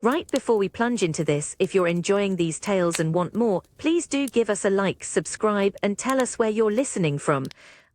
Right before we plunge into this, if you're enjoying these tales and want more, please do give us a like, subscribe, and tell us where you're listening from.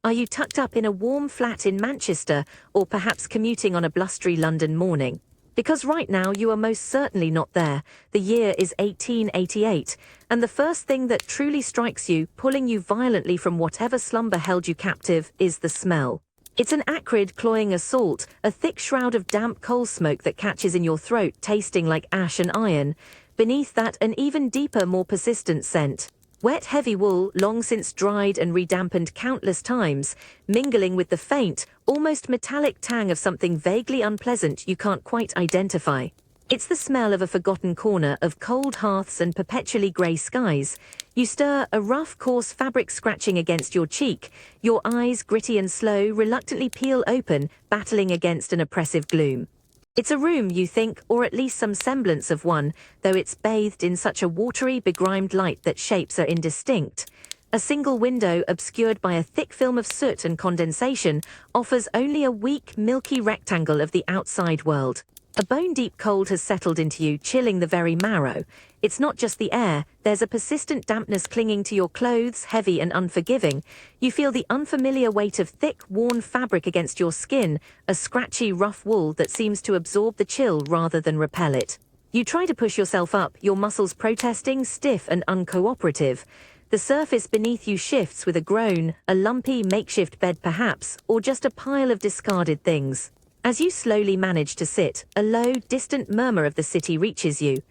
Are you tucked up in a warm flat in Manchester, or perhaps commuting on a blustery London morning? Because right now you are most certainly not there. The year is 1888, and the first thing that truly strikes you, pulling you violently from whatever slumber held you captive, is the smell. It's an acrid, cloying assault, a thick shroud of damp coal smoke that catches in your throat, tasting like ash and iron. Beneath that, an even deeper, more persistent scent. Wet, heavy wool, long since dried and redampened countless times, mingling with the faint, almost metallic tang of something vaguely unpleasant you can't quite identify. It's the smell of a forgotten corner, of cold hearths and perpetually grey skies. You stir, a rough, coarse fabric scratching against your cheek. Your eyes, gritty and slow, reluctantly peel open, battling against an oppressive gloom. It's a room, you think, or at least some semblance of one, though it's bathed in such a watery, begrimed light that shapes are indistinct. A single window, obscured by a thick film of soot and condensation, offers only a weak, milky rectangle of the outside world. A bone-deep cold has settled into you, chilling the very marrow. It's not just the air, there's a persistent dampness clinging to your clothes, heavy and unforgiving. You feel the unfamiliar weight of thick, worn fabric against your skin, a scratchy, rough wool that seems to absorb the chill rather than repel it. You try to push yourself up, your muscles protesting, stiff and uncooperative. The surface beneath you shifts with a groan, a lumpy, makeshift bed perhaps, or just a pile of discarded things. As you slowly manage to sit, a low, distant murmur of the city reaches you.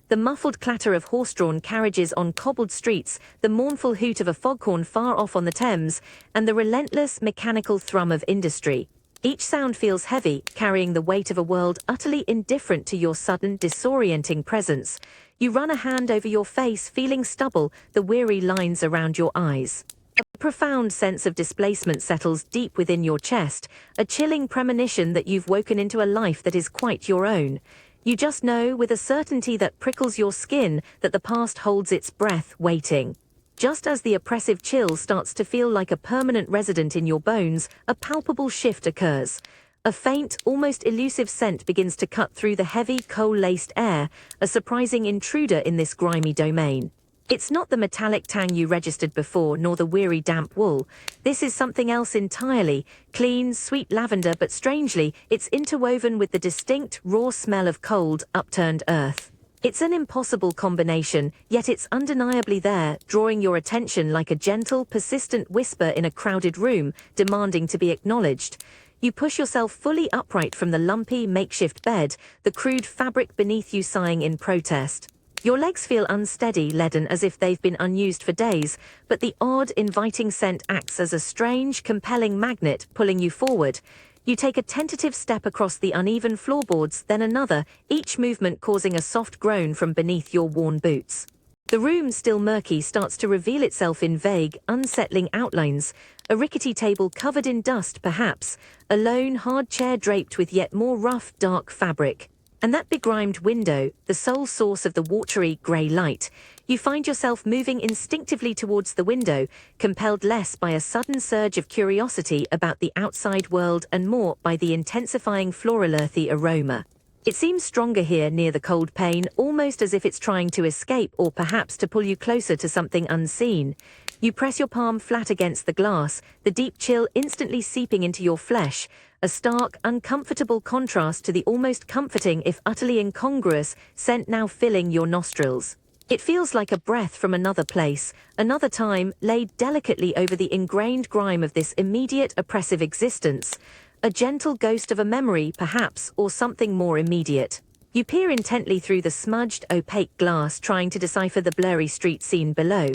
The muffled clatter of horse-drawn carriages on cobbled streets, the mournful hoot of a foghorn far off on the Thames, and the relentless, mechanical thrum of industry. Each sound feels heavy, carrying the weight of a world utterly indifferent to your sudden, disorienting presence. You run a hand over your face, feeling stubble, the weary lines around your eyes. A profound sense of displacement settles deep within your chest, a chilling premonition that you've woken into a life that is quite your own. You just know, with a certainty that prickles your skin, that the past holds its breath, waiting. Just as the oppressive chill starts to feel like a permanent resident in your bones, a palpable shift occurs. A faint, almost elusive scent begins to cut through the heavy, coal-laced air, a surprising intruder in this grimy domain. It's not the metallic tang you registered before, nor the weary damp wool. This is something else entirely, clean, sweet lavender, but strangely, it's interwoven with the distinct, raw smell of cold, upturned earth. It's an impossible combination, yet it's undeniably there, drawing your attention like a gentle, persistent whisper in a crowded room, demanding to be acknowledged. You push yourself fully upright from the lumpy, makeshift bed, the crude fabric beneath you sighing in protest. Your legs feel unsteady, leaden, as if they've been unused for days, but the odd, inviting scent acts as a strange, compelling magnet, pulling you forward. You take a tentative step across the uneven floorboards, then another, each movement causing a soft groan from beneath your worn boots. The room, still murky, starts to reveal itself in vague, unsettling outlines. A rickety table covered in dust, perhaps. A lone, hard chair draped with yet more rough, dark fabric. And that begrimed window, the sole source of the watery, grey light. You find yourself moving instinctively towards the window, compelled less by a sudden surge of curiosity about the outside world and more by the intensifying floral-earthy aroma. It seems stronger here near the cold pane, almost as if it's trying to escape or perhaps to pull you closer to something unseen. You press your palm flat against the glass, the deep chill instantly seeping into your flesh, a stark, uncomfortable contrast to the almost comforting, if utterly incongruous, scent now filling your nostrils. It feels like a breath from another place, another time, laid delicately over the ingrained grime of this immediate, oppressive existence. A gentle ghost of a memory, perhaps, or something more immediate. You peer intently through the smudged, opaque glass, trying to decipher the blurry street scene below.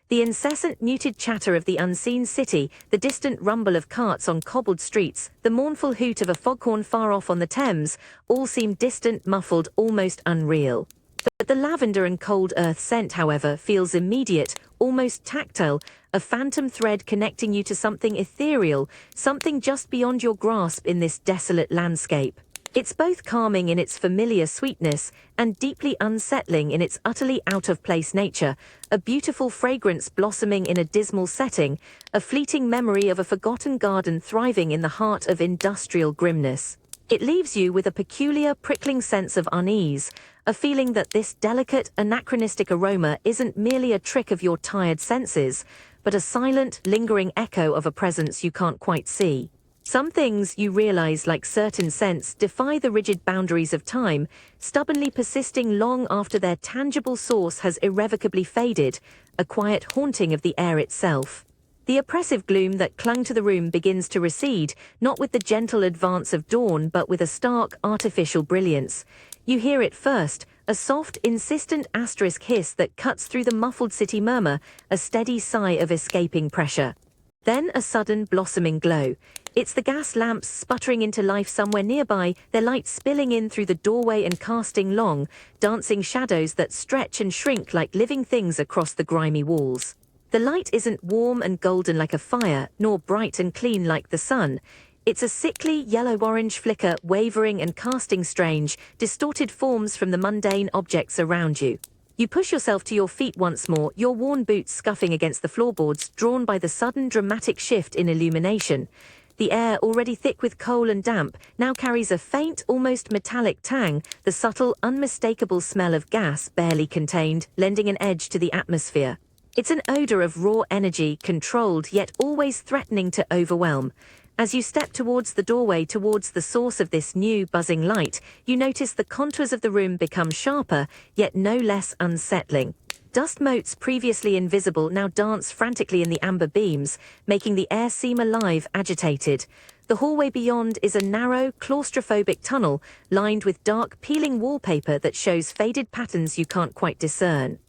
The incessant, muted chatter of the unseen city, the distant rumble of carts on cobbled streets, the mournful hoot of a foghorn far off on the Thames, all seem distant, muffled, almost unreal. But the lavender and cold earth scent, however, feels immediate, almost tactile, a phantom thread connecting you to something ethereal, something just beyond your grasp in this desolate landscape. It's both calming in its familiar sweetness and deeply unsettling in its utterly out-of-place nature, a beautiful fragrance blossoming in a dismal setting, a fleeting memory of a forgotten garden thriving in the heart of industrial grimness. It leaves you with a peculiar prickling sense of unease, a feeling that this delicate, anachronistic aroma isn't merely a trick of your tired senses, but a silent, lingering echo of a presence you can't quite see. Some things, you realize, like certain scents, defy the rigid boundaries of time, stubbornly persisting long after their tangible source has irrevocably faded, a quiet haunting of the air itself. The oppressive gloom that clung to the room begins to recede, not with the gentle advance of dawn but with a stark, artificial brilliance. You hear it first, a soft, insistent asterisk hiss that cuts through the muffled city murmur, a steady sigh of escaping pressure. Then a sudden, blossoming glow. It's the gas lamps sputtering into life somewhere nearby, their light spilling in through the doorway and casting long, dancing shadows that stretch and shrink like living things across the grimy walls. The light isn't warm and golden like a fire, nor bright and clean like the sun. It's a sickly, yellow-orange flicker, wavering and casting strange, distorted forms from the mundane objects around you. You push yourself to your feet once more, your worn boots scuffing against the floorboards, drawn by the sudden dramatic shift in illumination. The air, already thick with coal and damp, now carries a faint, almost metallic tang, the subtle, unmistakable smell of gas barely contained, lending an edge to the atmosphere. It's an odor of raw energy, controlled yet always threatening to overwhelm. As you step towards the doorway, towards the source of this new, buzzing light, you notice the contours of the room become sharper, yet no less unsettling. Dust motes previously invisible now dance frantically in the amber beams, making the air seem alive, agitated. The hallway beyond is a narrow, claustrophobic tunnel, lined with dark, peeling wallpaper that shows faded patterns you can't quite discern.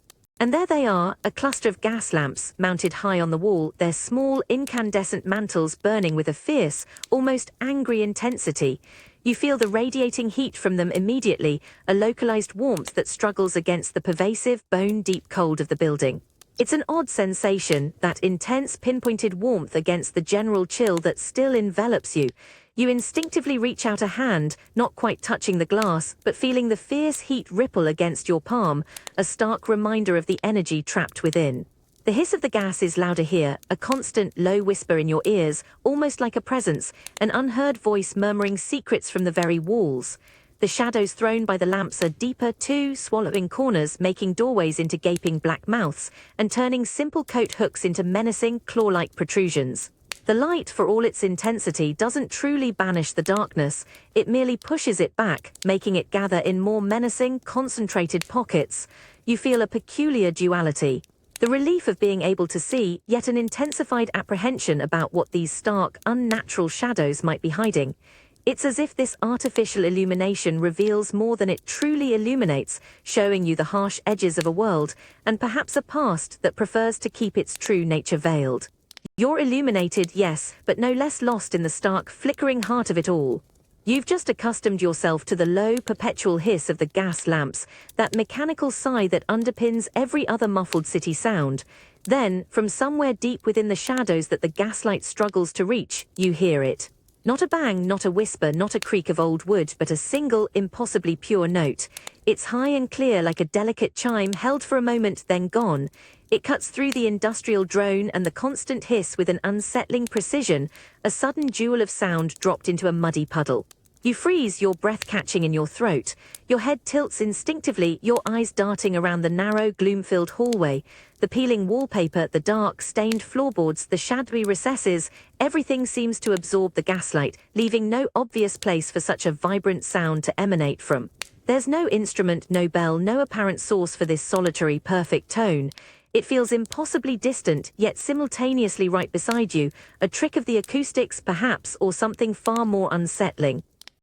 And there they are, a cluster of gas lamps, mounted high on the wall, their small, incandescent mantles burning with a fierce, almost angry intensity. You feel the radiating heat from them immediately, a localized warmth that struggles against the pervasive, bone-deep cold of the building. It's an odd sensation, that intense, pinpointed warmth against the general chill that still envelops you. You instinctively reach out a hand, not quite touching the glass, but feeling the fierce heat ripple against your palm, a stark reminder of the energy trapped within. The hiss of the gas is louder here, a constant low whisper in your ears, almost like a presence, an unheard voice murmuring secrets from the very walls. The shadows thrown by the lamps are deeper too, swallowing corners, making doorways into gaping black mouths, and turning simple coat hooks into menacing, claw-like protrusions. The light, for all its intensity, doesn't truly banish the darkness, it merely pushes it back, making it gather in more menacing, concentrated pockets. You feel a peculiar duality. The relief of being able to see, yet an intensified apprehension about what these stark, unnatural shadows might be hiding. It's as if this artificial illumination reveals more than it truly illuminates, showing you the harsh edges of a world, and perhaps a past that prefers to keep its true nature veiled. You're illuminated, yes, but no less lost in the stark, flickering heart of it all. You've just accustomed yourself to the low, perpetual hiss of the gas lamps, that mechanical sigh that underpins every other muffled city sound. Then, from somewhere deep within the shadows that the gaslight struggles to reach, you hear it. Not a bang, not a whisper, not a creak of old wood, but a single, impossibly pure note. It's high and clear like a delicate chime held for a moment, then gone. It cuts through the industrial drone and the constant hiss with an unsettling precision, a sudden jewel of sound dropped into a muddy puddle. You freeze, your breath catching in your throat. Your head tilts instinctively, your eyes darting around the narrow, gloom-filled hallway. The peeling wallpaper, the dark, stained floorboards, the shadowy recesses, everything seems to absorb the gaslight, leaving no obvious place for such a vibrant sound to emanate from. There's no instrument, no bell, no apparent source for this solitary, perfect tone. It feels impossibly distant, yet simultaneously right beside you, a trick of the acoustics perhaps, or something far more unsettling.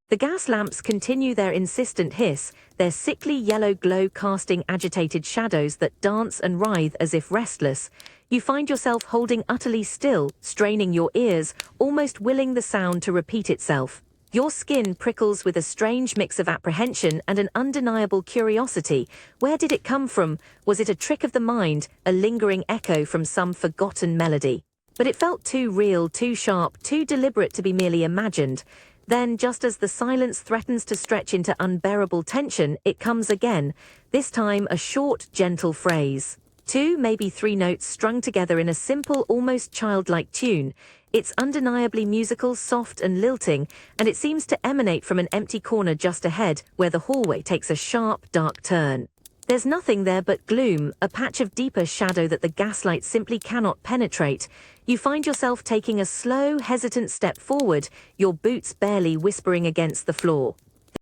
The gas lamps continue their insistent hiss, their sickly yellow glow casting agitated shadows that dance and writhe as if restless. You find yourself holding utterly still, straining your ears, almost willing the sound to repeat itself. Your skin prickles with a strange mix of apprehension and an undeniable curiosity. Where did it come from? Was it a trick of the mind, a lingering echo from some forgotten melody? But it felt too real, too sharp, too deliberate to be merely imagined. Then, just as the silence threatens to stretch into unbearable tension, it comes again, this time a short, gentle phrase. 2, maybe 3 notes strung together in a simple, almost childlike tune. It's undeniably musical, soft and lilting, and it seems to emanate from an empty corner just ahead, where the hallway takes a sharp, dark turn. There's nothing there but gloom, a patch of deeper shadow that the gaslight simply cannot penetrate. You find yourself taking a slow, hesitant step forward, your boots barely whispering against the floor.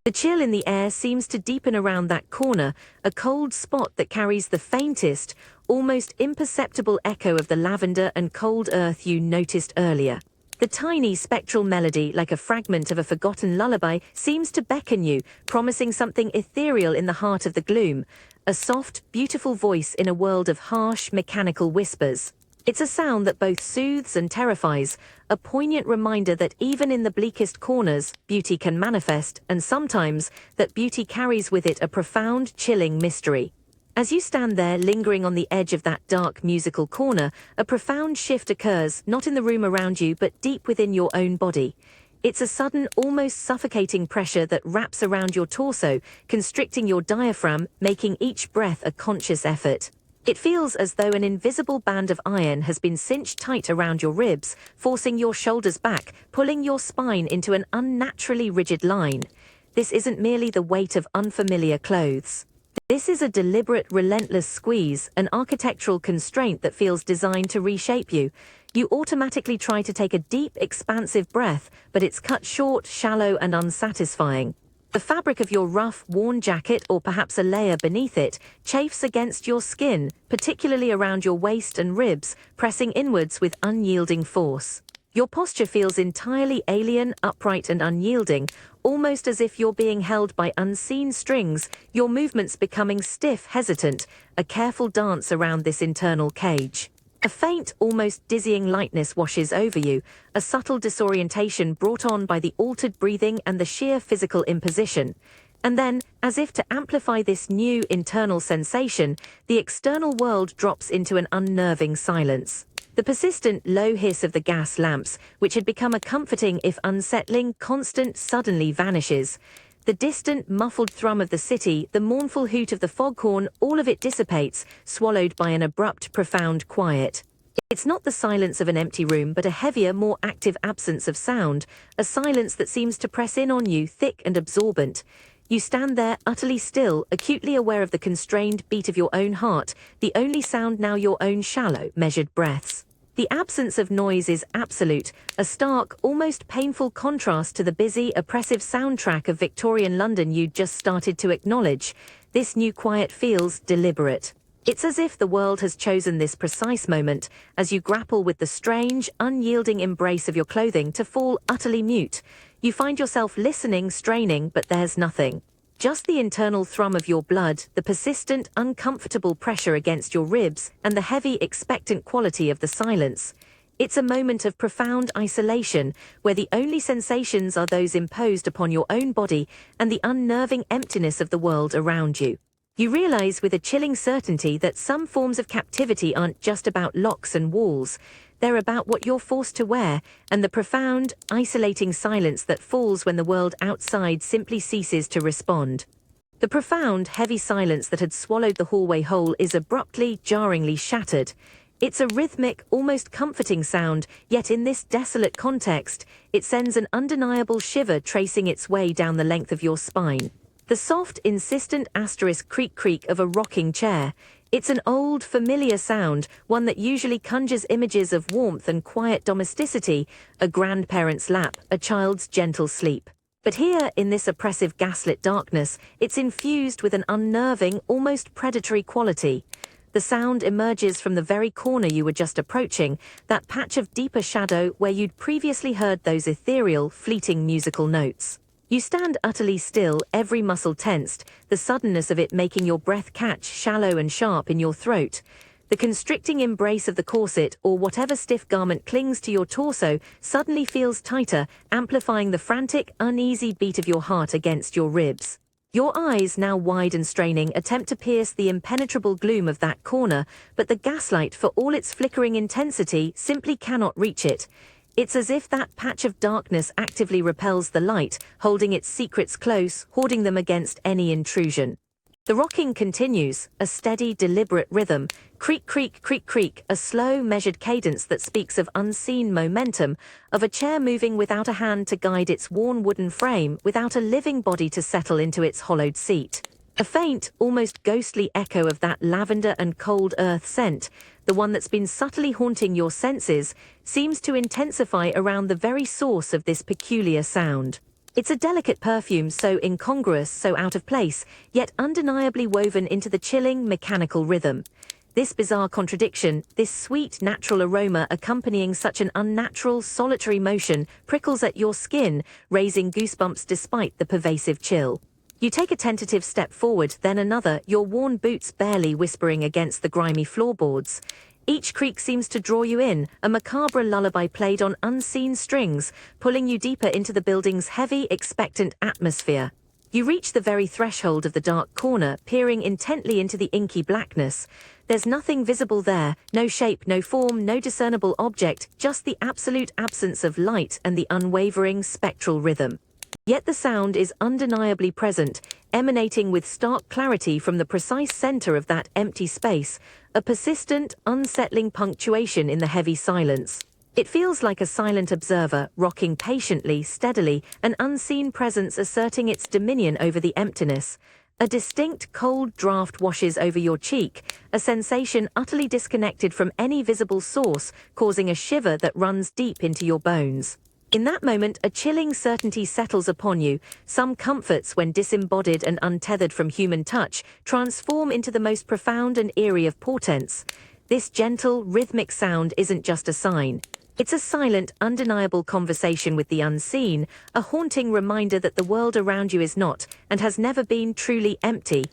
The chill in the air seems to deepen around that corner, a cold spot that carries the faintest, almost imperceptible echo of the lavender and cold earth you noticed earlier. The tiny spectral melody, like a fragment of a forgotten lullaby, seems to beckon you, promising something ethereal in the heart of the gloom, a soft, beautiful voice in a world of harsh, mechanical whispers. It's a sound that both soothes and terrifies, a poignant reminder that even in the bleakest corners, beauty can manifest, and sometimes, that beauty carries with it a profound, chilling mystery. As you stand there lingering on the edge of that dark musical corner, a profound shift occurs, not in the room around you but deep within your own body. It's a sudden, almost suffocating pressure that wraps around your torso, constricting your diaphragm, making each breath a conscious effort. It feels as though an invisible band of iron has been cinched tight around your ribs, forcing your shoulders back, pulling your spine into an unnaturally rigid line. This isn't merely the weight of unfamiliar clothes. This is a deliberate, relentless squeeze, an architectural constraint that feels designed to reshape you. You automatically try to take a deep, expansive breath, but it's cut short, shallow, and unsatisfying. The fabric of your rough, worn jacket, or perhaps a layer beneath it, chafes against your skin, particularly around your waist and ribs, pressing inwards with unyielding force. Your posture feels entirely alien, upright, and unyielding, almost as if you're being held by unseen strings, your movements becoming stiff, hesitant, a careful dance around this internal cage. A faint, almost dizzying lightness washes over you, a subtle disorientation brought on by the altered breathing and the sheer physical imposition. And then, as if to amplify this new internal sensation, the external world drops into an unnerving silence. The persistent low hiss of the gas lamps, which had become a comforting if unsettling constant, suddenly vanishes. The distant, muffled thrum of the city, the mournful hoot of the foghorn, all of it dissipates, swallowed by an abrupt, profound quiet. It's not the silence of an empty room, but a heavier, more active absence of sound, a silence that seems to press in on you, thick and absorbent. You stand there, utterly still, acutely aware of the constrained beat of your own heart, the only sound now your own shallow, measured breaths. The absence of noise is absolute, a stark, almost painful contrast to the busy, oppressive soundtrack of Victorian London you'd just started to acknowledge. This new quiet feels deliberate. It's as if the world has chosen this precise moment, as you grapple with the strange, unyielding embrace of your clothing, to fall utterly mute. You find yourself listening, straining, but there's nothing. Just the internal thrum of your blood, the persistent, uncomfortable pressure against your ribs, and the heavy, expectant quality of the silence. It's a moment of profound isolation, where the only sensations are those imposed upon your own body and the unnerving emptiness of the world around you. You realize with a chilling certainty that some forms of captivity aren't just about locks and walls. They're about what you're forced to wear, and the profound, isolating silence that falls when the world outside simply ceases to respond. The profound, heavy silence that had swallowed the hallway whole is abruptly, jarringly shattered. It's a rhythmic, almost comforting sound, yet in this desolate context, it sends an undeniable shiver tracing its way down the length of your spine. The soft, insistent asterisk creak of a rocking chair. It's an old, familiar sound, one that usually conjures images of warmth and quiet domesticity, a grandparent's lap, a child's gentle sleep. But here, in this oppressive gaslit darkness, it's infused with an unnerving, almost predatory quality. The sound emerges from the very corner you were just approaching, that patch of deeper shadow where you'd previously heard those ethereal, fleeting musical notes. You stand utterly still, every muscle tensed, the suddenness of it making your breath catch shallow and sharp in your throat. The constricting embrace of the corset, or whatever stiff garment clings to your torso, suddenly feels tighter, amplifying the frantic, uneasy beat of your heart against your ribs. Your eyes, now wide and straining, attempt to pierce the impenetrable gloom of that corner, but the gaslight, for all its flickering intensity, simply cannot reach it. It's as if that patch of darkness actively repels the light, holding its secrets close, hoarding them against any intrusion. The rocking continues, a steady, deliberate rhythm, creak, creak, creak, creak, a slow, measured cadence that speaks of unseen momentum, of a chair moving without a hand to guide its worn wooden frame, without a living body to settle into its hollowed seat. A faint, almost ghostly echo of that lavender and cold earth scent, the one that's been subtly haunting your senses, seems to intensify around the very source of this peculiar sound. It's a delicate perfume, so incongruous, so out of place, yet undeniably woven into the chilling, mechanical rhythm. This bizarre contradiction, this sweet, natural aroma accompanying such an unnatural, solitary motion, prickles at your skin, raising goosebumps despite the pervasive chill. You take a tentative step forward, then another, your worn boots barely whispering against the grimy floorboards. Each creak seems to draw you in, a macabre lullaby played on unseen strings, pulling you deeper into the building's heavy, expectant atmosphere. You reach the very threshold of the dark corner, peering intently into the inky blackness. There's nothing visible there, no shape, no form, no discernible object, just the absolute absence of light and the unwavering, spectral rhythm. Yet the sound is undeniably present, emanating with stark clarity from the precise center of that empty space, a persistent, unsettling punctuation in the heavy silence. It feels like a silent observer, rocking patiently, steadily, an unseen presence asserting its dominion over the emptiness. A distinct, cold draft washes over your cheek, a sensation utterly disconnected from any visible source, causing a shiver that runs deep into your bones. In that moment, a chilling certainty settles upon you. Some comforts, when disembodied and untethered from human touch, transform into the most profound and eerie of portents. This gentle, rhythmic sound isn't just a sign. It's a silent, undeniable conversation with the unseen, a haunting reminder that the world around you is not, and has never been, truly empty.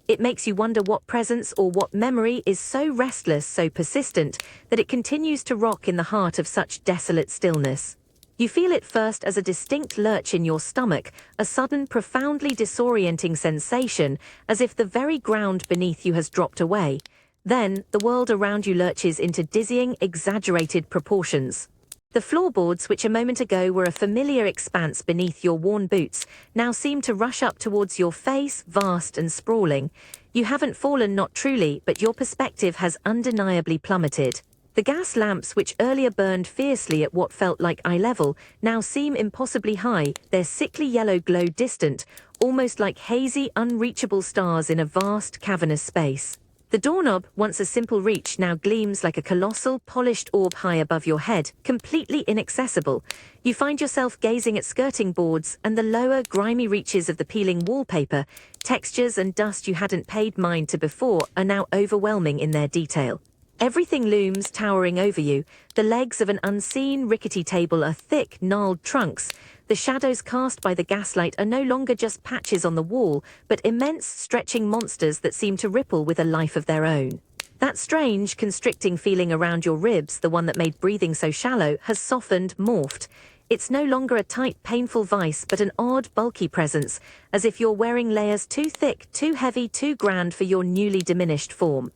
It makes you wonder what presence or what memory is so restless, so persistent, that it continues to rock in the heart of such desolate stillness. You feel it first as a distinct lurch in your stomach, a sudden, profoundly disorienting sensation, as if the very ground beneath you has dropped away. Then, the world around you lurches into dizzying, exaggerated proportions. The floorboards, which a moment ago were a familiar expanse beneath your worn boots, now seem to rush up towards your face, vast and sprawling. You haven't fallen, not truly, but your perspective has undeniably plummeted. The gas lamps, which earlier burned fiercely at what felt like eye level, now seem impossibly high, their sickly yellow glow distant, almost like hazy, unreachable stars in a vast, cavernous space. The doorknob, once a simple reach, now gleams like a colossal, polished orb high above your head, completely inaccessible. You find yourself gazing at skirting boards and the lower, grimy reaches of the peeling wallpaper. Textures and dust you hadn't paid mind to before are now overwhelming in their detail. Everything looms, towering over you. The legs of an unseen, rickety table are thick, gnarled trunks. The shadows cast by the gaslight are no longer just patches on the wall, but immense, stretching monsters that seem to ripple with a life of their own. That strange, constricting feeling around your ribs, the one that made breathing so shallow, has softened, morphed. It's no longer a tight, painful vice, but an odd, bulky presence, as if you're wearing layers too thick, too heavy, too grand for your newly diminished form.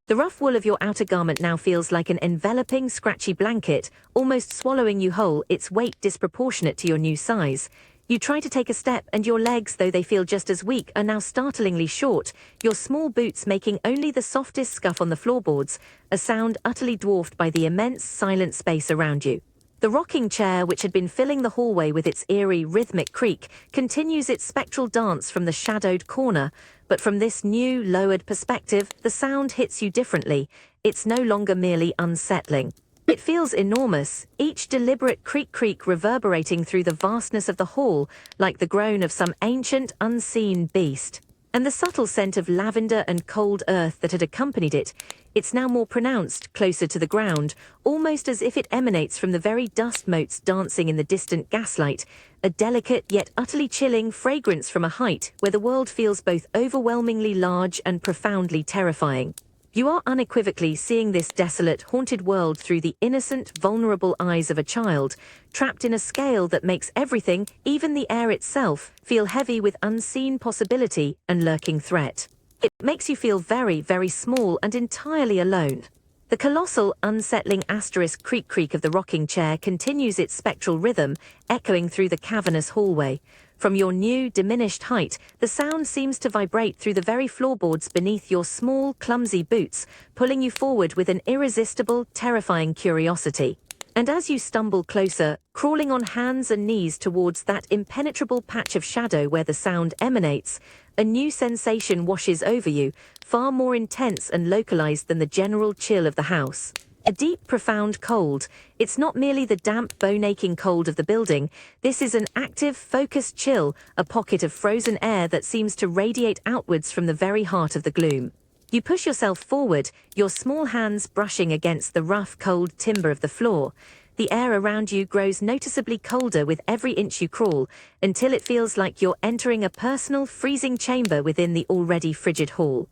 The rough wool of your outer garment now feels like an enveloping, scratchy blanket, almost swallowing you whole, its weight disproportionate to your new size. You try to take a step, and your legs, though they feel just as weak, are now startlingly short, your small boots making only the softest scuff on the floorboards, a sound utterly dwarfed by the immense, silent space around you. The rocking chair, which had been filling the hallway with its eerie, rhythmic creak, continues its spectral dance from the shadowed corner, but from this new, lowered perspective, the sound hits you differently. It's no longer merely unsettling. It feels enormous, each deliberate creak reverberating through the vastness of the hall, like the groan of some ancient, unseen beast. And the subtle scent of lavender and cold earth that had accompanied it, it's now more pronounced, closer to the ground, almost as if it emanates from the very dust motes dancing in the distant gaslight, a delicate yet utterly chilling fragrance from a height where the world feels both overwhelmingly large and profoundly terrifying. You are unequivocally seeing this desolate, haunted world through the innocent, vulnerable eyes of a child, trapped in a scale that makes everything, even the air itself, feel heavy with unseen possibility and lurking threat. It makes you feel very, very small and entirely alone. The colossal, unsettling asterisk creak creak of the rocking chair continues its spectral rhythm, echoing through the cavernous hallway. From your new, diminished height, the sound seems to vibrate through the very floorboards beneath your small, clumsy boots, pulling you forward with an irresistible, terrifying curiosity. And as you stumble closer, crawling on hands and knees towards that impenetrable patch of shadow where the sound emanates, a new sensation washes over you, far more intense and localized than the general chill of the house. A deep, profound cold. It's not merely the damp, bone-aching cold of the building. This is an active, focused chill, a pocket of frozen air that seems to radiate outwards from the very heart of the gloom. You push yourself forward, your small hands brushing against the rough, cold timber of the floor. The air around you grows noticeably colder with every inch you crawl, until it feels like you're entering a personal, freezing chamber within the already frigid hall.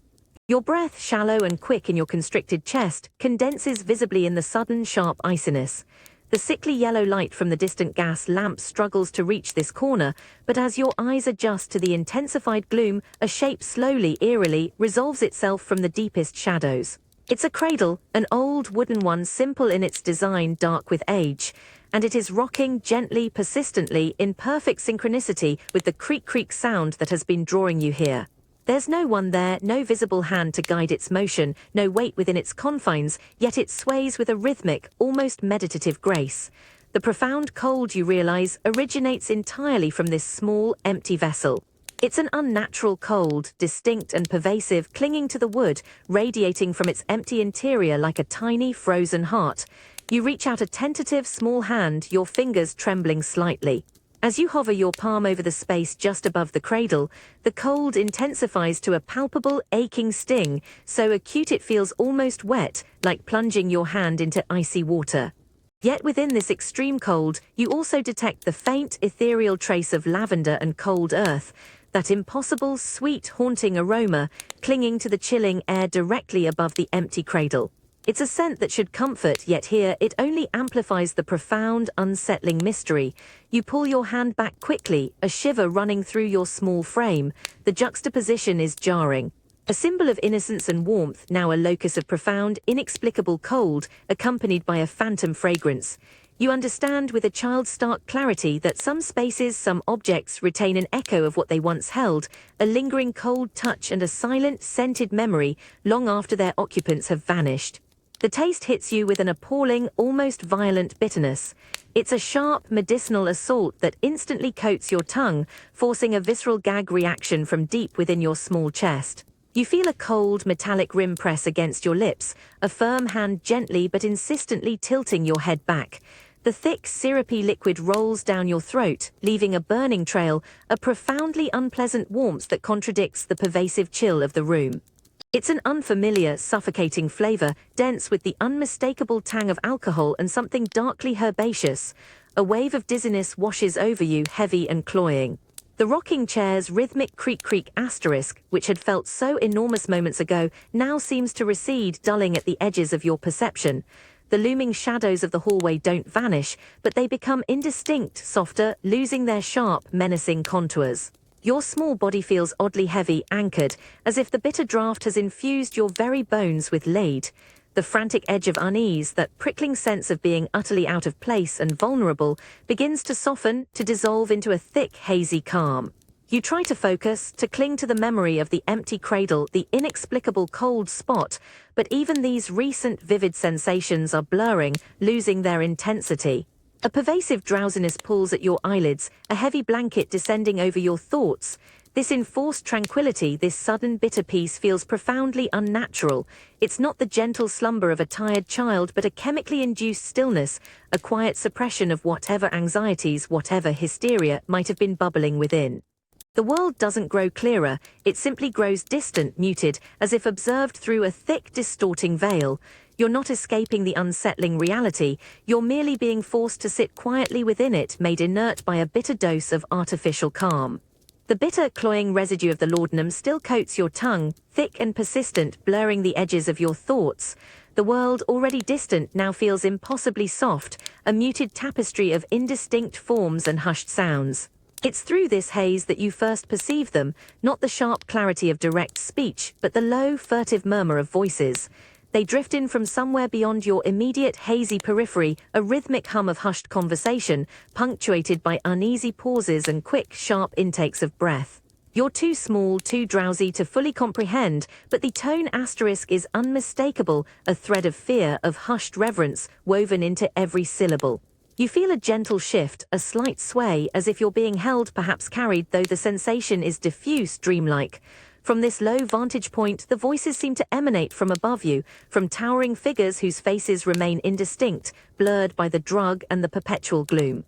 Your breath, shallow and quick in your constricted chest, condenses visibly in the sudden, sharp iciness. The sickly yellow light from the distant gas lamp struggles to reach this corner, but as your eyes adjust to the intensified gloom, a shape slowly, eerily, resolves itself from the deepest shadows. It's a cradle, an old wooden one, simple in its design, dark with age, and it is rocking gently, persistently, in perfect synchronicity with the creak-creak sound that has been drawing you here. There's no one there, no visible hand to guide its motion, no weight within its confines, yet it sways with a rhythmic, almost meditative grace. The profound cold, you realize, originates entirely from this small, empty vessel. It's an unnatural cold, distinct and pervasive, clinging to the wood, radiating from its empty interior like a tiny, frozen heart. You reach out a tentative, small hand, your fingers trembling slightly. As you hover your palm over the space just above the cradle, the cold intensifies to a palpable, aching sting, so acute it feels almost wet, like plunging your hand into icy water. Yet within this extreme cold, you also detect the faint, ethereal trace of lavender and cold earth, that impossible, sweet, haunting aroma clinging to the chilling air directly above the empty cradle. It's a scent that should comfort, yet here it only amplifies the profound, unsettling mystery. You pull your hand back quickly, a shiver running through your small frame. The juxtaposition is jarring. A symbol of innocence and warmth, now a locus of profound, inexplicable cold, accompanied by a phantom fragrance. You understand with a child's stark clarity that some spaces, some objects retain an echo of what they once held, a lingering cold touch and a silent, scented memory long after their occupants have vanished. The taste hits you with an appalling, almost violent bitterness. It's a sharp, medicinal assault that instantly coats your tongue, forcing a visceral gag reaction from deep within your small chest. You feel a cold, metallic rim press against your lips, a firm hand gently but insistently tilting your head back. The thick, syrupy liquid rolls down your throat, leaving a burning trail, a profoundly unpleasant warmth that contradicts the pervasive chill of the room. It's an unfamiliar, suffocating flavor, dense with the unmistakable tang of alcohol and something darkly herbaceous. A wave of dizziness washes over you, heavy and cloying. The rocking chair's rhythmic creak-creak asterisk, which had felt so enormous moments ago, now seems to recede, dulling at the edges of your perception. The looming shadows of the hallway don't vanish, but they become indistinct, softer, losing their sharp, menacing contours. Your small body feels oddly heavy, anchored, as if the bitter draught has infused your very bones with lead. The frantic edge of unease, that prickling sense of being utterly out of place and vulnerable, begins to soften, to dissolve into a thick, hazy calm. You try to focus, to cling to the memory of the empty cradle, the inexplicable cold spot, but even these recent vivid sensations are blurring, losing their intensity. A pervasive drowsiness pulls at your eyelids, a heavy blanket descending over your thoughts. This enforced tranquility, this sudden bitter peace feels profoundly unnatural. It's not the gentle slumber of a tired child, but a chemically induced stillness, a quiet suppression of whatever anxieties, whatever hysteria might have been bubbling within. The world doesn't grow clearer, it simply grows distant, muted, as if observed through a thick, distorting veil. You're not escaping the unsettling reality, you're merely being forced to sit quietly within it, made inert by a bitter dose of artificial calm. The bitter, cloying residue of the laudanum still coats your tongue, thick and persistent, blurring the edges of your thoughts. The world, already distant, now feels impossibly soft, a muted tapestry of indistinct forms and hushed sounds. It's through this haze that you first perceive them, not the sharp clarity of direct speech, but the low, furtive murmur of voices. They drift in from somewhere beyond your immediate hazy periphery, a rhythmic hum of hushed conversation, punctuated by uneasy pauses and quick, sharp intakes of breath. You're too small, too drowsy to fully comprehend, but the tone asterisk is unmistakable, a thread of fear, of hushed reverence, woven into every syllable. You feel a gentle shift, a slight sway, as if you're being held, perhaps carried, though the sensation is diffuse, dreamlike. From this low vantage point, the voices seem to emanate from above you, from towering figures whose faces remain indistinct, blurred by the drug and the perpetual gloom.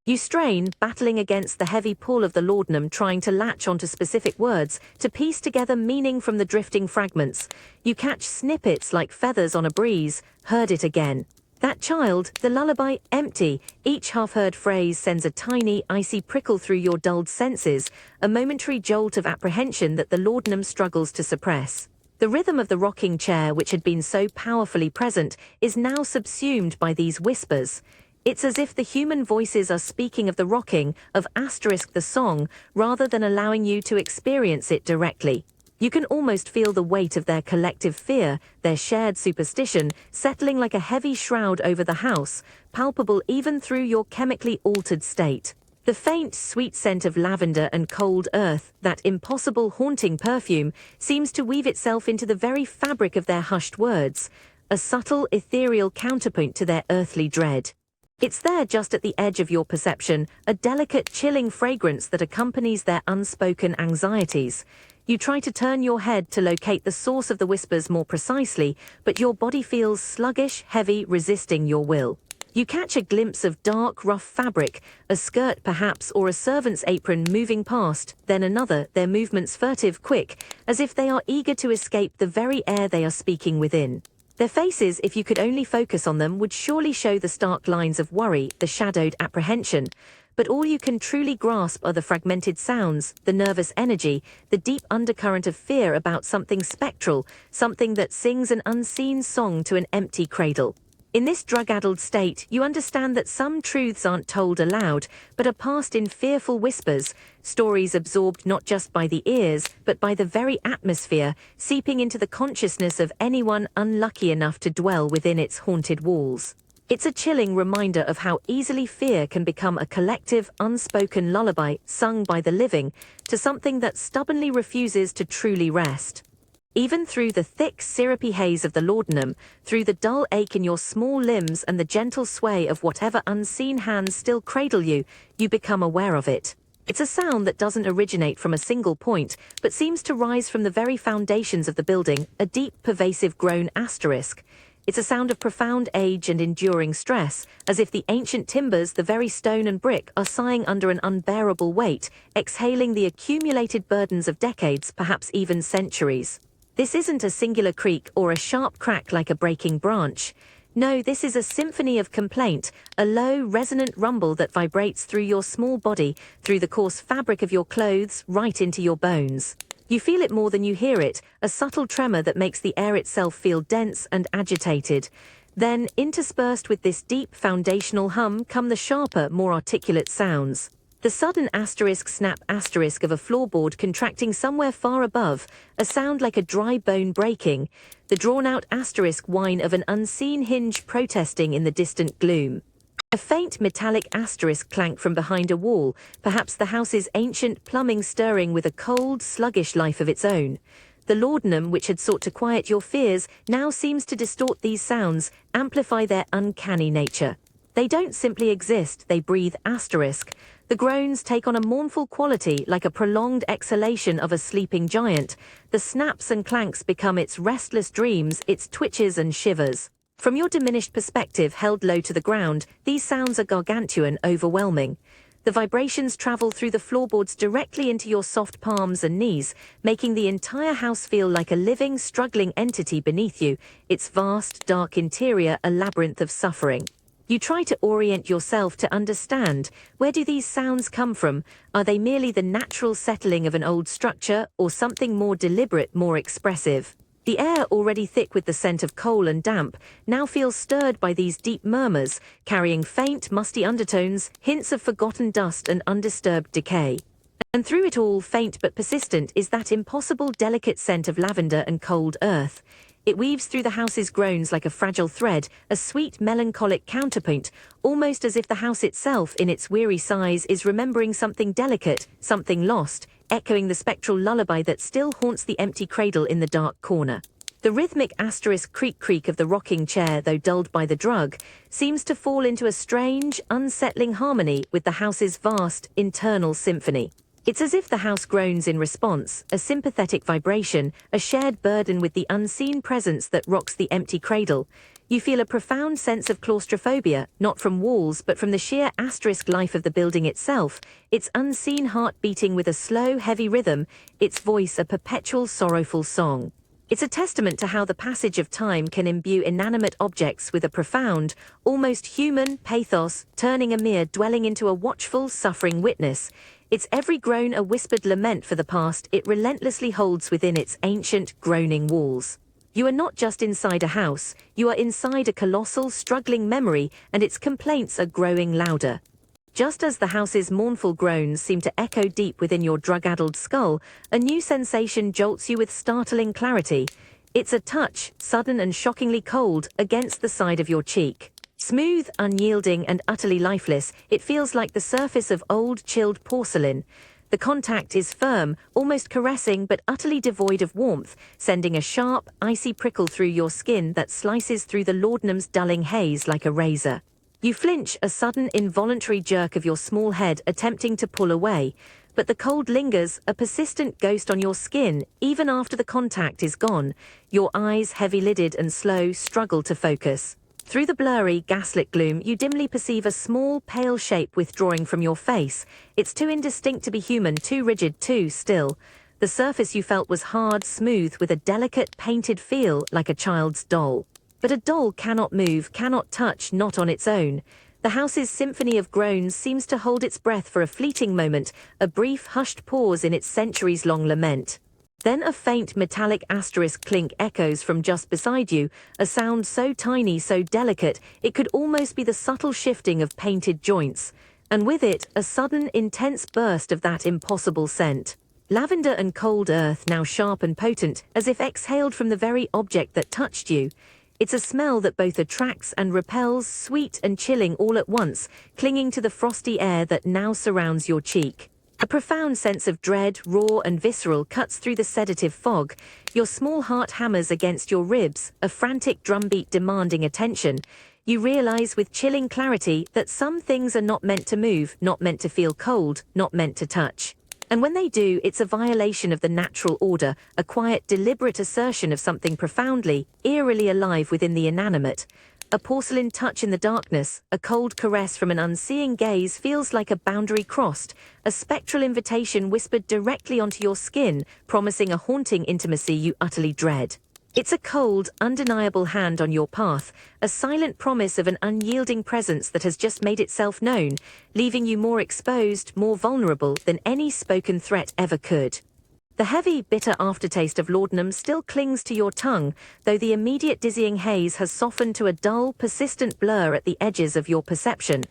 You strain, battling against the heavy pull of the laudanum, trying to latch onto specific words, to piece together meaning from the drifting fragments. You catch snippets like feathers on a breeze. Heard it again. That child, the lullaby, empty. Each half-heard phrase sends a tiny, icy prickle through your dulled senses, a momentary jolt of apprehension that the laudanum struggles to suppress. The rhythm of the rocking chair, which had been so powerfully present, is now subsumed by these whispers. It's as if the human voices are speaking of the rocking, of asterisk the song, rather than allowing you to experience it directly. You can almost feel the weight of their collective fear, their shared superstition, settling like a heavy shroud over the house, palpable even through your chemically altered state. The faint, sweet scent of lavender and cold earth, that impossible haunting perfume, seems to weave itself into the very fabric of their hushed words, a subtle, ethereal counterpoint to their earthly dread. It's there just at the edge of your perception, a delicate, chilling fragrance that accompanies their unspoken anxieties. You try to turn your head to locate the source of the whispers more precisely, but your body feels sluggish, heavy, resisting your will. You catch a glimpse of dark, rough fabric, a skirt perhaps, or a servant's apron moving past, then another, their movements furtive, quick, as if they are eager to escape the very air they are speaking within. Their faces, if you could only focus on them, would surely show the stark lines of worry, the shadowed apprehension. But all you can truly grasp are the fragmented sounds, the nervous energy, the deep undercurrent of fear about something spectral, something that sings an unseen song to an empty cradle. In this drug-addled state, you understand that some truths aren't told aloud, but are passed in fearful whispers, stories absorbed not just by the ears, but by the very atmosphere, seeping into the consciousness of anyone unlucky enough to dwell within its haunted walls. It's a chilling reminder of how easily fear can become a collective, unspoken lullaby sung by the living to something that stubbornly refuses to truly rest. Even through the thick, syrupy haze of the laudanum, through the dull ache in your small limbs and the gentle sway of whatever unseen hands still cradle you, you become aware of it. It's a sound that doesn't originate from a single point, but seems to rise from the very foundations of the building, a deep, pervasive groan asterisk. It's a sound of profound age and enduring stress, as if the ancient timbers, the very stone and brick, are sighing under an unbearable weight, exhaling the accumulated burdens of decades, perhaps even centuries. This isn't a singular creak or a sharp crack like a breaking branch. No, this is a symphony of complaint, a low, resonant rumble that vibrates through your small body, through the coarse fabric of your clothes, right into your bones. You feel it more than you hear it, a subtle tremor that makes the air itself feel dense and agitated. Then, interspersed with this deep, foundational hum, come the sharper, more articulate sounds. The sudden asterisk snap asterisk of a floorboard contracting somewhere far above, a sound like a dry bone breaking, the drawn-out asterisk whine of an unseen hinge protesting in the distant gloom. A faint metallic asterisk clank from behind a wall, perhaps the house's ancient plumbing stirring with a cold, sluggish life of its own. The laudanum, which had sought to quiet your fears, now seems to distort these sounds, amplify their uncanny nature. They don't simply exist, they breathe asterisk. The groans take on a mournful quality, like a prolonged exhalation of a sleeping giant. The snaps and clanks become its restless dreams, its twitches and shivers. From your diminished perspective, held low to the ground, these sounds are gargantuan, overwhelming. The vibrations travel through the floorboards directly into your soft palms and knees, making the entire house feel like a living, struggling entity beneath you, its vast, dark interior a labyrinth of suffering. You try to orient yourself to understand, where do these sounds come from? Are they merely the natural settling of an old structure, or something more deliberate, more expressive? The air, already thick with the scent of coal and damp, now feels stirred by these deep murmurs, carrying faint, musty undertones, hints of forgotten dust and undisturbed decay. And through it all, faint but persistent, is that impossible delicate scent of lavender and cold earth. It weaves through the house's groans like a fragile thread, a sweet melancholic counterpoint, almost as if the house itself, in its weary sighs, is remembering something delicate, something lost, echoing the spectral lullaby that still haunts the empty cradle in the dark corner. The rhythmic asterisk creak of the rocking chair, though dulled by the drug, seems to fall into a strange, unsettling harmony with the house's vast, internal symphony. It's as if the house groans in response, a sympathetic vibration, a shared burden with the unseen presence that rocks the empty cradle. You feel a profound sense of claustrophobia, not from walls but from the sheer asterisk life of the building itself, its unseen heart beating with a slow, heavy rhythm, its voice a perpetual sorrowful song. It's a testament to how the passage of time can imbue inanimate objects with a profound, almost human pathos, turning a mere dwelling into a watchful, suffering witness. Its every groan a whispered lament for the past it relentlessly holds within its ancient, groaning walls. You are not just inside a house, you are inside a colossal, struggling memory, and its complaints are growing louder. Just as the house's mournful groans seem to echo deep within your drug-addled skull, a new sensation jolts you with startling clarity. It's a touch, sudden and shockingly cold, against the side of your cheek. Smooth, unyielding, and utterly lifeless, it feels like the surface of old, chilled porcelain. The contact is firm, almost caressing, but utterly devoid of warmth, sending a sharp, icy prickle through your skin that slices through the laudanum's dulling haze like a razor. You flinch, a sudden, involuntary jerk of your small head attempting to pull away, but the cold lingers, a persistent ghost on your skin, even after the contact is gone. Your eyes, heavy-lidded and slow, struggle to focus. Through the blurry, gaslit gloom, you dimly perceive a small, pale shape withdrawing from your face. It's too indistinct to be human, too rigid, too still. The surface you felt was hard, smooth, with a delicate, painted feel, like a child's doll. But a doll cannot move, cannot touch, not on its own. The house's symphony of groans seems to hold its breath for a fleeting moment, a brief, hushed pause in its centuries-long lament. Then a faint metallic asterisk clink echoes from just beside you, a sound so tiny, so delicate, it could almost be the subtle shifting of painted joints. And with it, a sudden, intense burst of that impossible scent. Lavender and cold earth, now sharp and potent, as if exhaled from the very object that touched you. It's a smell that both attracts and repels, sweet and chilling all at once, clinging to the frosty air that now surrounds your cheek. A profound sense of dread, raw and visceral, cuts through the sedative fog. Your small heart hammers against your ribs, a frantic drumbeat demanding attention. You realize with chilling clarity that some things are not meant to move, not meant to feel cold, not meant to touch. And when they do, it's a violation of the natural order, a quiet, deliberate assertion of something profoundly, eerily alive within the inanimate. A porcelain touch in the darkness, a cold caress from an unseeing gaze feels like a boundary crossed, a spectral invitation whispered directly onto your skin, promising a haunting intimacy you utterly dread. It's a cold, undeniable hand on your path, a silent promise of an unyielding presence that has just made itself known, leaving you more exposed, more vulnerable than any spoken threat ever could. The heavy, bitter aftertaste of laudanum still clings to your tongue, though the immediate dizzying haze has softened to a dull, persistent blur at the edges of your perception.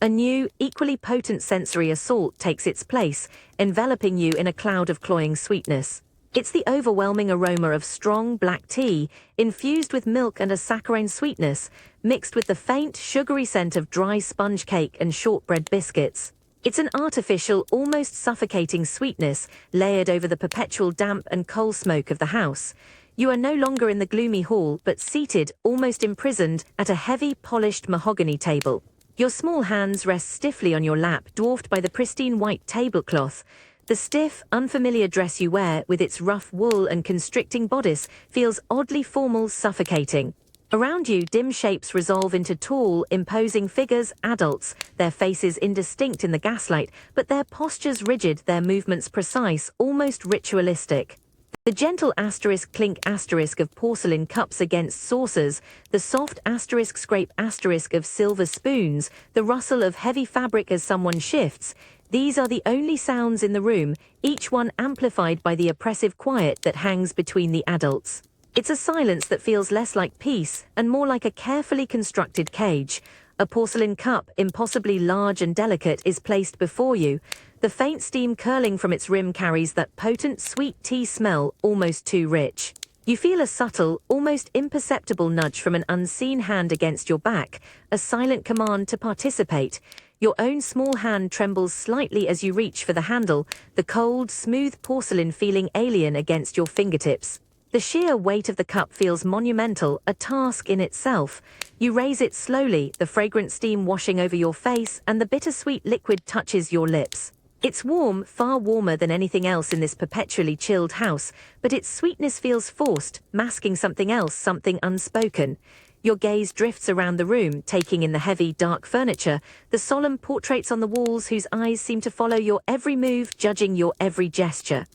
A new, equally potent sensory assault takes its place, enveloping you in a cloud of cloying sweetness. It's the overwhelming aroma of strong black tea, infused with milk and a saccharine sweetness, mixed with the faint, sugary scent of dry sponge cake and shortbread biscuits. It's an artificial, almost suffocating sweetness, layered over the perpetual damp and coal smoke of the house. You are no longer in the gloomy hall, but seated, almost imprisoned, at a heavy, polished mahogany table. Your small hands rest stiffly on your lap, dwarfed by the pristine white tablecloth. The stiff, unfamiliar dress you wear, with its rough wool and constricting bodice, feels oddly formal, suffocating. Around you, dim shapes resolve into tall, imposing figures, adults, their faces indistinct in the gaslight, but their postures rigid, their movements precise, almost ritualistic. The gentle asterisk clink asterisk of porcelain cups against saucers, the soft asterisk scrape asterisk of silver spoons, the rustle of heavy fabric as someone shifts, these are the only sounds in the room, each one amplified by the oppressive quiet that hangs between the adults. It's a silence that feels less like peace and more like a carefully constructed cage. A porcelain cup, impossibly large and delicate, is placed before you. The faint steam curling from its rim carries that potent sweet tea smell, almost too rich. You feel a subtle, almost imperceptible nudge from an unseen hand against your back, a silent command to participate. Your own small hand trembles slightly as you reach for the handle, the cold, smooth porcelain feeling alien against your fingertips. The sheer weight of the cup feels monumental, a task in itself. You raise it slowly, the fragrant steam washing over your face, and the bittersweet liquid touches your lips. It's warm, far warmer than anything else in this perpetually chilled house, but its sweetness feels forced, masking something else, something unspoken. Your gaze drifts around the room, taking in the heavy, dark furniture, the solemn portraits on the walls whose eyes seem to follow your every move, judging your every gesture.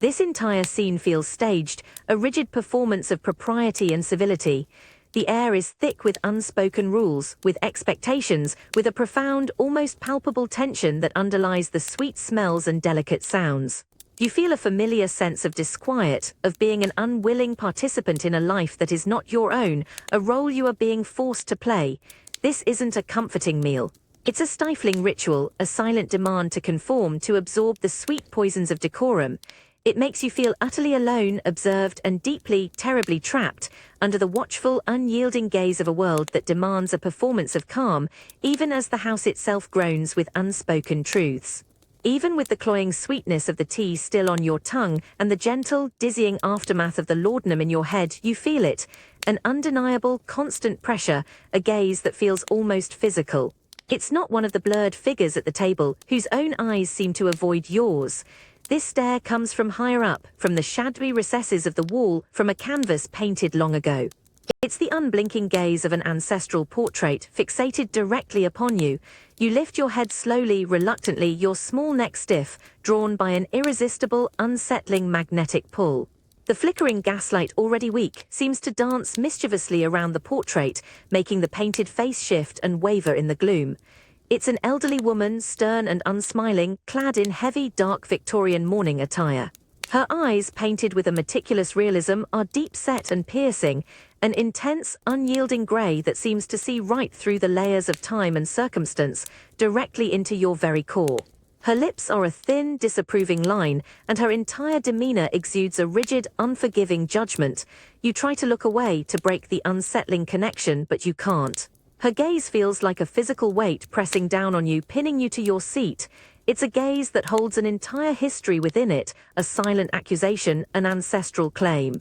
This entire scene feels staged, a rigid performance of propriety and civility. The air is thick with unspoken rules, with expectations, with a profound, almost palpable tension that underlies the sweet smells and delicate sounds. You feel a familiar sense of disquiet, of being an unwilling participant in a life that is not your own, a role you are being forced to play. This isn't a comforting meal. It's a stifling ritual, a silent demand to conform, to absorb the sweet poisons of decorum. It makes you feel utterly alone, observed, and deeply, terribly trapped, under the watchful, unyielding gaze of a world that demands a performance of calm, even as the house itself groans with unspoken truths. Even with the cloying sweetness of the tea still on your tongue, and the gentle, dizzying aftermath of the laudanum in your head, you feel it, an undeniable, constant pressure, a gaze that feels almost physical. It's not one of the blurred figures at the table, whose own eyes seem to avoid yours. This stare comes from higher up, from the shadowy recesses of the wall, from a canvas painted long ago. It's the unblinking gaze of an ancestral portrait, fixated directly upon you. You lift your head slowly, reluctantly, your small neck stiff, drawn by an irresistible, unsettling magnetic pull. The flickering gaslight, already weak, seems to dance mischievously around the portrait, making the painted face shift and waver in the gloom. It's an elderly woman, stern and unsmiling, clad in heavy, dark Victorian mourning attire. Her eyes, painted with a meticulous realism, are deep-set and piercing, an intense, unyielding grey that seems to see right through the layers of time and circumstance, directly into your very core. Her lips are a thin, disapproving line, and her entire demeanor exudes a rigid, unforgiving judgment. You try to look away, to break the unsettling connection, but you can't. Her gaze feels like a physical weight pressing down on you, pinning you to your seat. It's a gaze that holds an entire history within it, a silent accusation, an ancestral claim.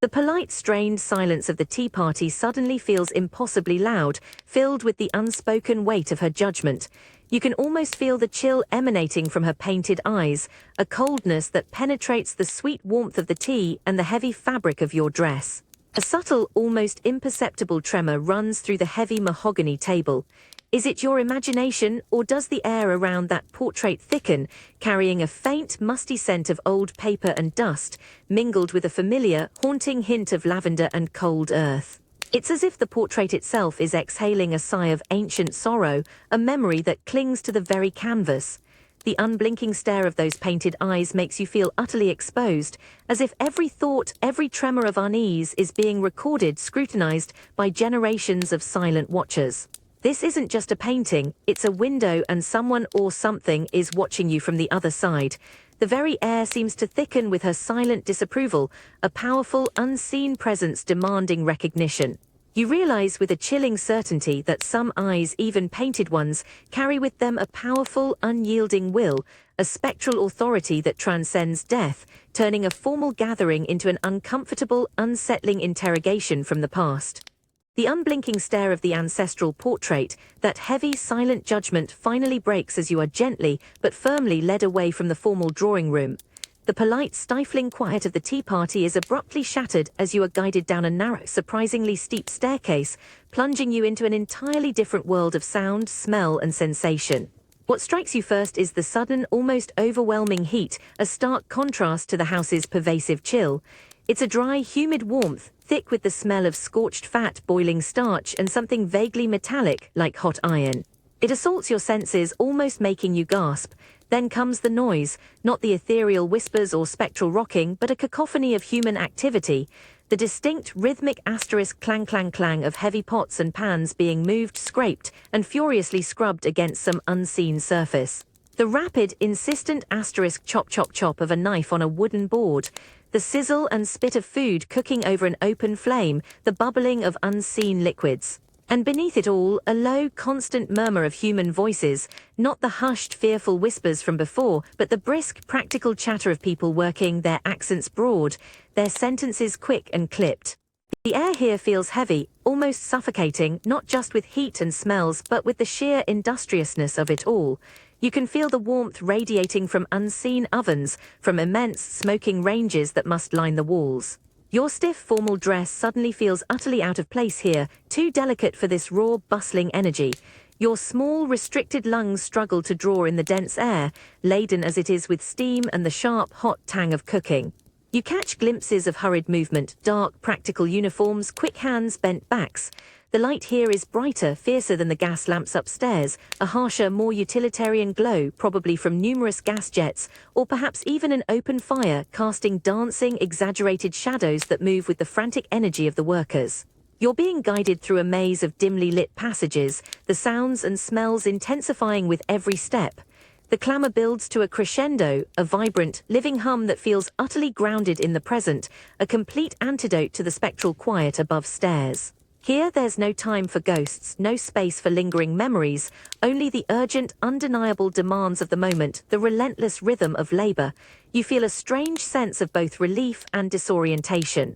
The polite, strained silence of the tea party suddenly feels impossibly loud, filled with the unspoken weight of her judgment. You can almost feel the chill emanating from her painted eyes, a coldness that penetrates the sweet warmth of the tea and the heavy fabric of your dress. A subtle, almost imperceptible tremor runs through the heavy mahogany table. Is it your imagination, or does the air around that portrait thicken, carrying a faint, musty scent of old paper and dust, mingled with a familiar, haunting hint of lavender and cold earth? It's as if the portrait itself is exhaling a sigh of ancient sorrow, a memory that clings to the very canvas. The unblinking stare of those painted eyes makes you feel utterly exposed, as if every thought, every tremor of unease is being recorded, scrutinized by generations of silent watchers. This isn't just a painting, it's a window, and someone or something is watching you from the other side. The very air seems to thicken with her silent disapproval, a powerful, unseen presence demanding recognition. You realize with a chilling certainty that some eyes, even painted ones, carry with them a powerful, unyielding will, a spectral authority that transcends death, turning a formal gathering into an uncomfortable, unsettling interrogation from the past. The unblinking stare of the ancestral portrait, that heavy, silent judgment, finally breaks as you are gently but firmly led away from the formal drawing room. The polite, stifling quiet of the tea party is abruptly shattered as you are guided down a narrow, surprisingly steep staircase, plunging you into an entirely different world of sound, smell, and sensation. What strikes you first is the sudden, almost overwhelming heat, a stark contrast to the house's pervasive chill. It's a dry, humid warmth, thick with the smell of scorched fat, boiling starch, and something vaguely metallic, like hot iron. It assaults your senses, almost making you gasp. Then comes the noise, not the ethereal whispers or spectral rocking, but a cacophony of human activity, the distinct rhythmic asterisk clang-clang-clang of heavy pots and pans being moved, scraped, and furiously scrubbed against some unseen surface. The rapid, insistent asterisk chop chop chop of a knife on a wooden board, the sizzle and spit of food cooking over an open flame, the bubbling of unseen liquids. And beneath it all, a low, constant murmur of human voices, not the hushed, fearful whispers from before, but the brisk, practical chatter of people working, their accents broad, their sentences quick and clipped. The air here feels heavy, almost suffocating, not just with heat and smells, but with the sheer industriousness of it all. You can feel the warmth radiating from unseen ovens, from immense smoking ranges that must line the walls. Your stiff formal dress suddenly feels utterly out of place here, too delicate for this raw, bustling energy. Your small, restricted lungs struggle to draw in the dense air, laden as it is with steam and the sharp, hot tang of cooking. You catch glimpses of hurried movement, dark, practical uniforms, quick hands, bent backs. The light here is brighter, fiercer than the gas lamps upstairs, a harsher, more utilitarian glow, probably from numerous gas jets, or perhaps even an open fire, casting dancing, exaggerated shadows that move with the frantic energy of the workers. You're being guided through a maze of dimly lit passages, the sounds and smells intensifying with every step. The clamour builds to a crescendo, a vibrant, living hum that feels utterly grounded in the present, a complete antidote to the spectral quiet above stairs. Here there's no time for ghosts, no space for lingering memories, only the urgent, undeniable demands of the moment, the relentless rhythm of labour. You feel a strange sense of both relief and disorientation.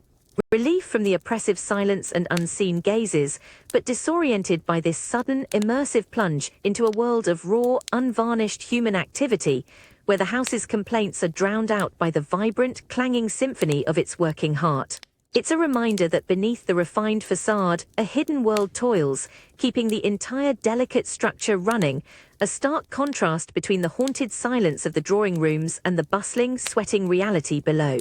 Relief from the oppressive silence and unseen gazes, but disoriented by this sudden, immersive plunge into a world of raw, unvarnished human activity, where the house's complaints are drowned out by the vibrant, clanging symphony of its working heart. It's a reminder that beneath the refined facade, a hidden world toils, keeping the entire delicate structure running, a stark contrast between the haunted silence of the drawing rooms and the bustling, sweating reality below.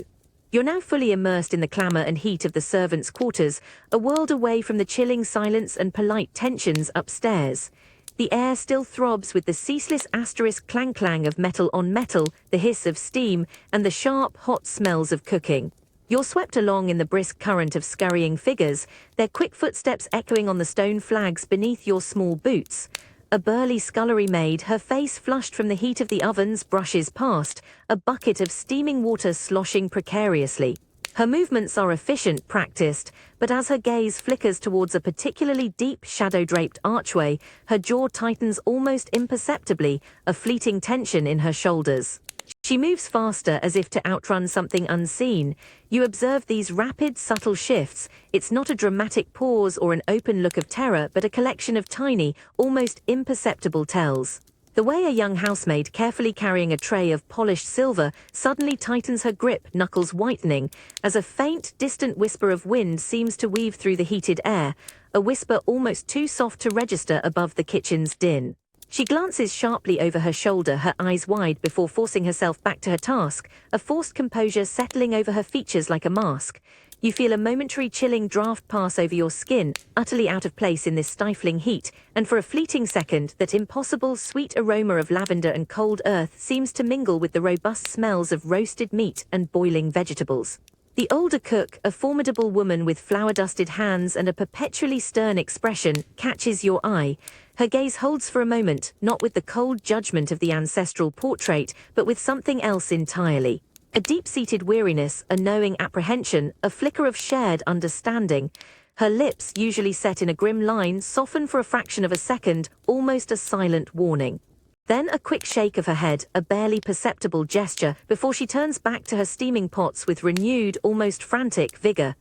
You're now fully immersed in the clamour and heat of the servants' quarters, a world away from the chilling silence and polite tensions upstairs. The air still throbs with the ceaseless asterisk clang-clang of metal on metal, the hiss of steam, and the sharp, hot smells of cooking. You're swept along in the brisk current of scurrying figures, their quick footsteps echoing on the stone flags beneath your small boots. A burly scullery maid, her face flushed from the heat of the ovens, brushes past, a bucket of steaming water sloshing precariously. Her movements are efficient, practiced, but as her gaze flickers towards a particularly deep, shadow-draped archway, her jaw tightens almost imperceptibly, a fleeting tension in her shoulders. She moves faster as if to outrun something unseen. You observe these rapid, subtle shifts. It's not a dramatic pause or an open look of terror, but a collection of tiny, almost imperceptible tells. The way a young housemaid carefully carrying a tray of polished silver suddenly tightens her grip, knuckles whitening, as a faint, distant whisper of wind seems to weave through the heated air, a whisper almost too soft to register above the kitchen's din. She glances sharply over her shoulder, her eyes wide before forcing herself back to her task, a forced composure settling over her features like a mask. You feel a momentary chilling draft pass over your skin, utterly out of place in this stifling heat, and for a fleeting second that impossible sweet aroma of lavender and cold earth seems to mingle with the robust smells of roasted meat and boiling vegetables. The older cook, a formidable woman with flour-dusted hands and a perpetually stern expression, catches your eye. Her gaze holds for a moment, not with the cold judgment of the ancestral portrait, but with something else entirely. A deep-seated weariness, a knowing apprehension, a flicker of shared understanding. Her lips, usually set in a grim line, soften for a fraction of a second, almost a silent warning. Then a quick shake of her head, a barely perceptible gesture, before she turns back to her steaming pots with renewed, almost frantic vigor.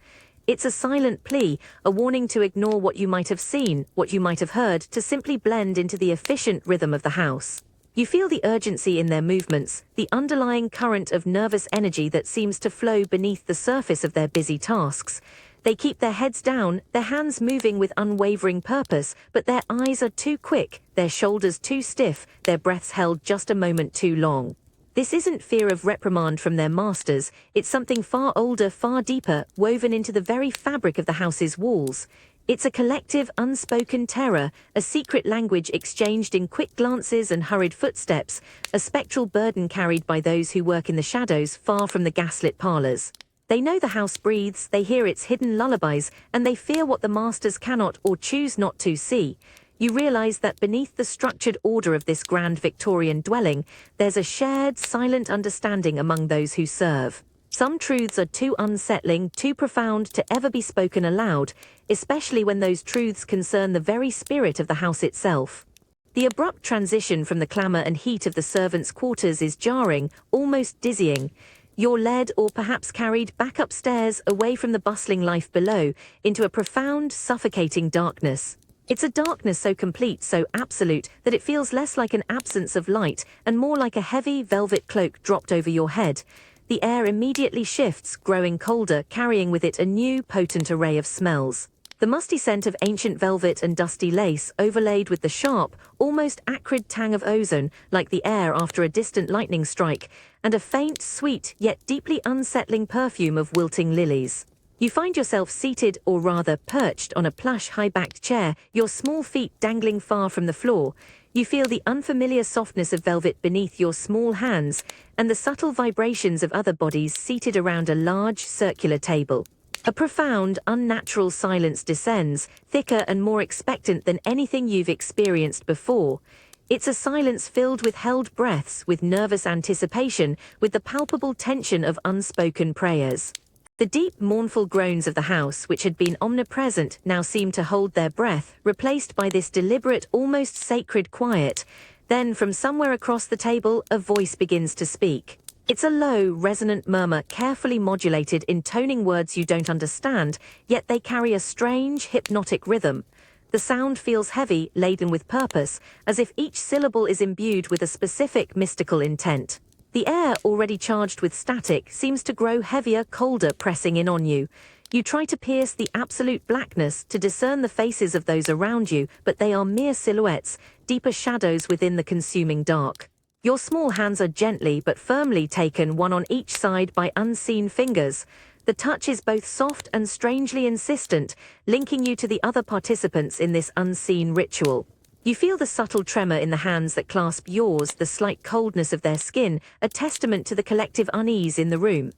It's a silent plea, a warning to ignore what you might have seen, what you might have heard, to simply blend into the efficient rhythm of the house. You feel the urgency in their movements, the underlying current of nervous energy that seems to flow beneath the surface of their busy tasks. They keep their heads down, their hands moving with unwavering purpose, but their eyes are too quick, their shoulders too stiff, their breaths held just a moment too long. This isn't fear of reprimand from their masters, it's something far older, far deeper, woven into the very fabric of the house's walls. It's a collective, unspoken terror, a secret language exchanged in quick glances and hurried footsteps, a spectral burden carried by those who work in the shadows far from the gaslit parlours. They know the house breathes, they hear its hidden lullabies, and they fear what the masters cannot or choose not to see. You realize that beneath the structured order of this grand Victorian dwelling, there's a shared, silent understanding among those who serve. Some truths are too unsettling, too profound to ever be spoken aloud, especially when those truths concern the very spirit of the house itself. The abrupt transition from the clamour and heat of the servants' quarters is jarring, almost dizzying. You're led, or perhaps carried, back upstairs, away from the bustling life below, into a profound, suffocating darkness. It's a darkness so complete, so absolute, that it feels less like an absence of light and more like a heavy velvet cloak dropped over your head. The air immediately shifts, growing colder, carrying with it a new, potent array of smells. The musty scent of ancient velvet and dusty lace, overlaid with the sharp, almost acrid tang of ozone, like the air after a distant lightning strike, and a faint, sweet, yet deeply unsettling perfume of wilting lilies. You find yourself seated, or rather perched, on a plush, high-backed chair, your small feet dangling far from the floor. You feel the unfamiliar softness of velvet beneath your small hands, and the subtle vibrations of other bodies seated around a large, circular table. A profound, unnatural silence descends, thicker and more expectant than anything you've experienced before. It's a silence filled with held breaths, with nervous anticipation, with the palpable tension of unspoken prayers. The deep, mournful groans of the house, which had been omnipresent, now seem to hold their breath, replaced by this deliberate, almost sacred quiet. Then, from somewhere across the table, a voice begins to speak. It's a low, resonant murmur, carefully modulated, intoning words you don't understand, yet they carry a strange, hypnotic rhythm. The sound feels heavy, laden with purpose, as if each syllable is imbued with a specific mystical intent. The air, already charged with static, seems to grow heavier, colder, pressing in on you. You try to pierce the absolute blackness to discern the faces of those around you, but they are mere silhouettes, deeper shadows within the consuming dark. Your small hands are gently but firmly taken, one on each side, by unseen fingers. The touch is both soft and strangely insistent, linking you to the other participants in this unseen ritual. You feel the subtle tremor in the hands that clasp yours, the slight coldness of their skin, a testament to the collective unease in the room.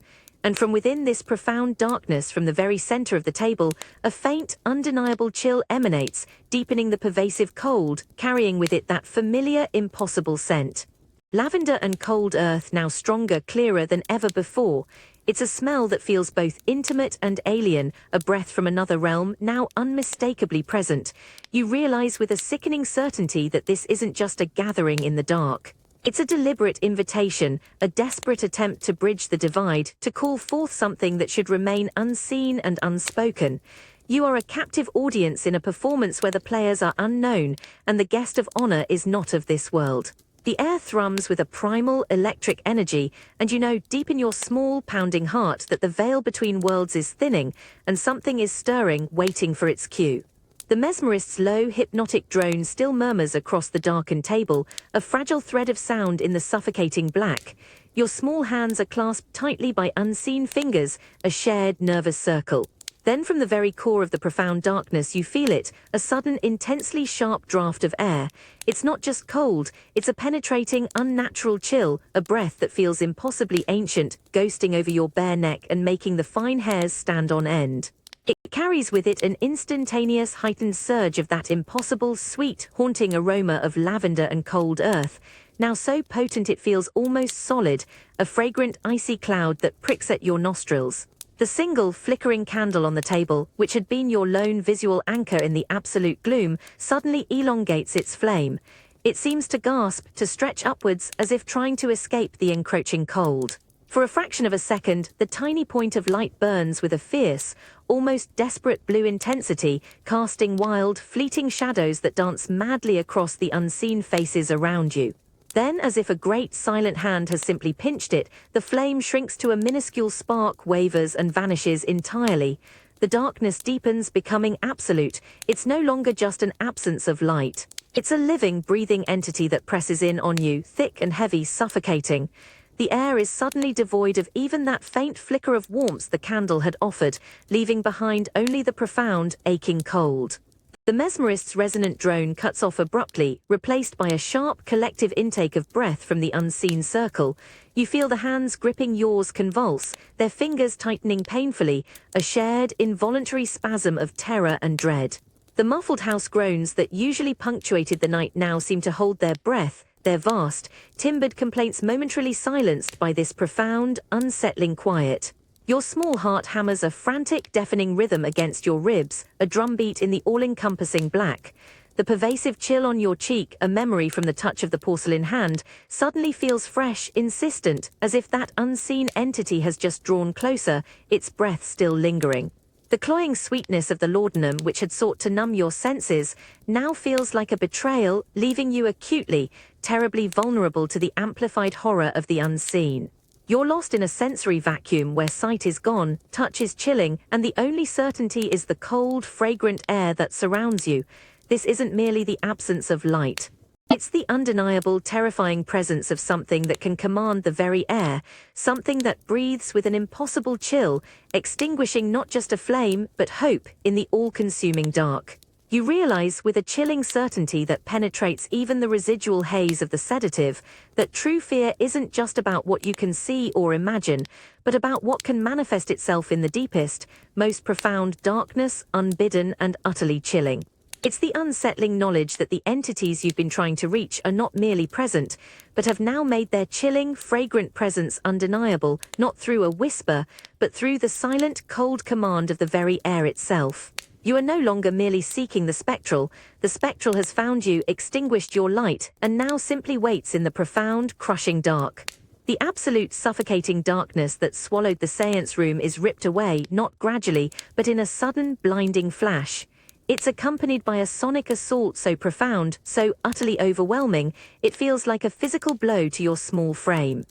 And from within this profound darkness, from the very center of the table, a faint, undeniable chill emanates, deepening the pervasive cold, carrying with it that familiar, impossible scent. Lavender and cold earth, now stronger, clearer than ever before. It's a smell that feels both intimate and alien, a breath from another realm, now unmistakably present. You realize with a sickening certainty that this isn't just a gathering in the dark. It's a deliberate invitation, a desperate attempt to bridge the divide, to call forth something that should remain unseen and unspoken. You are a captive audience in a performance where the players are unknown, and the guest of honor is not of this world. The air thrums with a primal, electric energy, and you know deep in your small, pounding heart that the veil between worlds is thinning, and something is stirring, waiting for its cue. The mesmerist's low, hypnotic drone still murmurs across the darkened table, a fragile thread of sound in the suffocating black. Your small hands are clasped tightly by unseen fingers, a shared nervous circle. Then from the very core of the profound darkness you feel it, a sudden, intensely sharp draft of air. It's not just cold, it's a penetrating, unnatural chill, a breath that feels impossibly ancient, ghosting over your bare neck and making the fine hairs stand on end. It carries with it an instantaneous heightened surge of that impossible, sweet, haunting aroma of lavender and cold earth, now so potent it feels almost solid, a fragrant, icy cloud that pricks at your nostrils. The single, flickering candle on the table, which had been your lone visual anchor in the absolute gloom, suddenly elongates its flame. It seems to gasp, to stretch upwards, as if trying to escape the encroaching cold. For a fraction of a second, the tiny point of light burns with a fierce, almost desperate blue intensity, casting wild, fleeting shadows that dance madly across the unseen faces around you. Then, as if a great silent hand has simply pinched it, the flame shrinks to a minuscule spark, wavers and vanishes entirely. The darkness deepens, becoming absolute. It's no longer just an absence of light. It's a living, breathing entity that presses in on you, thick and heavy, suffocating. The air is suddenly devoid of even that faint flicker of warmth the candle had offered, leaving behind only the profound, aching cold. The mesmerist's resonant drone cuts off abruptly, replaced by a sharp, collective intake of breath from the unseen circle. You feel the hands gripping yours convulse, their fingers tightening painfully, a shared, involuntary spasm of terror and dread. The muffled house groans that usually punctuated the night now seem to hold their breath, their vast, timbered complaints momentarily silenced by this profound, unsettling quiet. Your small heart hammers a frantic, deafening rhythm against your ribs, a drumbeat in the all-encompassing black. The pervasive chill on your cheek, a memory from the touch of the porcelain hand, suddenly feels fresh, insistent, as if that unseen entity has just drawn closer, its breath still lingering. The cloying sweetness of the laudanum, which had sought to numb your senses, now feels like a betrayal, leaving you acutely, terribly vulnerable to the amplified horror of the unseen. You're lost in a sensory vacuum where sight is gone, touch is chilling, and the only certainty is the cold, fragrant air that surrounds you. This isn't merely the absence of light. It's the undeniable, terrifying presence of something that can command the very air, something that breathes with an impossible chill, extinguishing not just a flame, but hope in the all-consuming dark. You realize with a chilling certainty that penetrates even the residual haze of the sedative, that true fear isn't just about what you can see or imagine, but about what can manifest itself in the deepest, most profound darkness, unbidden and utterly chilling. It's the unsettling knowledge that the entities you've been trying to reach are not merely present, but have now made their chilling, fragrant presence undeniable, not through a whisper, but through the silent, cold command of the very air itself. You are no longer merely seeking the spectral has found you, extinguished your light, and now simply waits in the profound, crushing dark. The absolute suffocating darkness that swallowed the seance room is ripped away, not gradually, but in a sudden, blinding flash. It's accompanied by a sonic assault so profound, so utterly overwhelming, it feels like a physical blow to your small frame.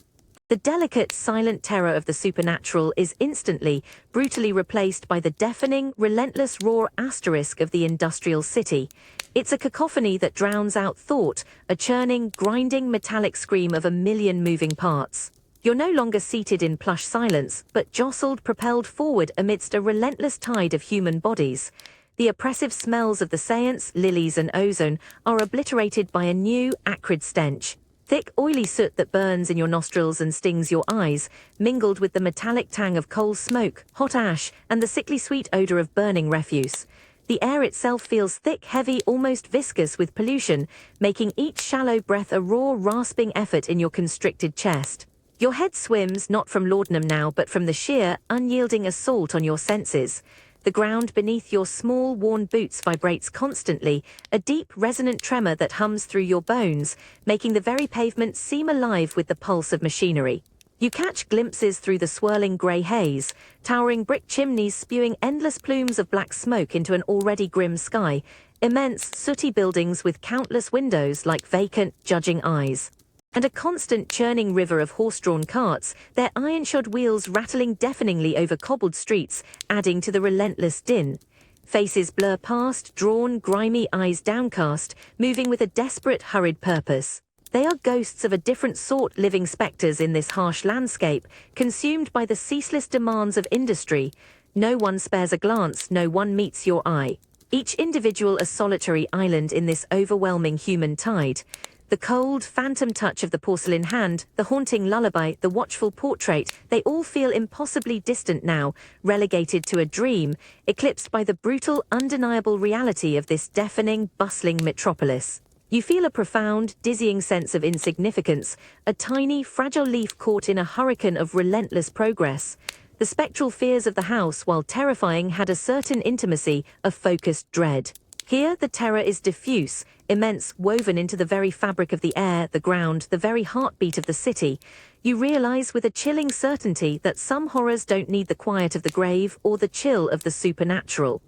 The delicate, silent terror of the supernatural is instantly, brutally replaced by the deafening, relentless roar asterisk of the industrial city. It's a cacophony that drowns out thought, a churning, grinding, metallic scream of a million moving parts. You're no longer seated in plush silence, but jostled, propelled forward amidst a relentless tide of human bodies. The oppressive smells of the seance, lilies and ozone are obliterated by a new, acrid stench. Thick, oily soot that burns in your nostrils and stings your eyes, mingled with the metallic tang of coal smoke, hot ash, and the sickly sweet odor of burning refuse. The air itself feels thick, heavy, almost viscous with pollution, making each shallow breath a raw, rasping effort in your constricted chest. Your head swims, not from laudanum now, but from the sheer, unyielding assault on your senses. The ground beneath your small, worn boots vibrates constantly, a deep, resonant tremor that hums through your bones, making the very pavement seem alive with the pulse of machinery. You catch glimpses through the swirling grey haze, towering brick chimneys spewing endless plumes of black smoke into an already grim sky, immense, sooty buildings with countless windows like vacant, judging eyes. And a constant churning river of horse-drawn carts, their iron-shod wheels rattling deafeningly over cobbled streets, adding to the relentless din. Faces blur past, drawn, grimy eyes downcast, moving with a desperate, hurried purpose. They are ghosts of a different sort, living spectres in this harsh landscape, consumed by the ceaseless demands of industry. No one spares a glance, no one meets your eye. Each individual a solitary island in this overwhelming human tide. The cold, phantom touch of the porcelain hand, the haunting lullaby, the watchful portrait, they all feel impossibly distant now, relegated to a dream, eclipsed by the brutal, undeniable reality of this deafening, bustling metropolis. You feel a profound, dizzying sense of insignificance, a tiny, fragile leaf caught in a hurricane of relentless progress. The spectral fears of the house, while terrifying, had a certain intimacy, a focused dread. Here the terror is diffuse, immense, woven into the very fabric of the air, the ground, the very heartbeat of the city. You realize with a chilling certainty that some horrors don't need the quiet of the grave or the chill of the supernatural.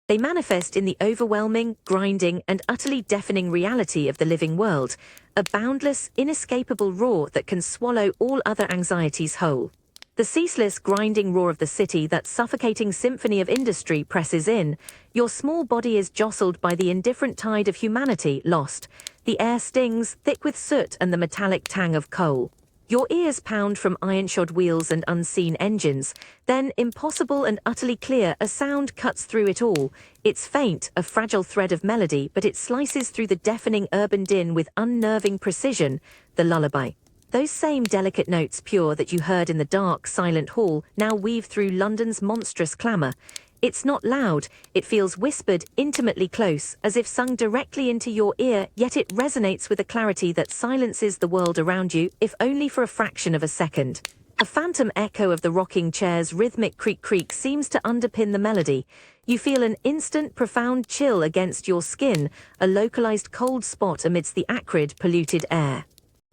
They manifest in the overwhelming, grinding, and utterly deafening reality of the living world, a boundless, inescapable roar that can swallow all other anxieties whole. The ceaseless, grinding roar of the city, that suffocating symphony of industry, presses in. Your small body is jostled by the indifferent tide of humanity, lost. The air stings, thick with soot and the metallic tang of coal. Your ears pound from iron-shod wheels and unseen engines. Then, impossible and utterly clear, a sound cuts through it all. It's faint, a fragile thread of melody, but it slices through the deafening urban din with unnerving precision. The lullaby. Those same delicate notes, pure, that you heard in the dark, silent hall, now weave through London's monstrous clamour. It's not loud, it feels whispered, intimately close, as if sung directly into your ear, yet it resonates with a clarity that silences the world around you, if only for a fraction of a second. A phantom echo of the rocking chair's rhythmic creak seems to underpin the melody. You feel an instant, profound chill against your skin, a localized cold spot amidst the acrid, polluted air.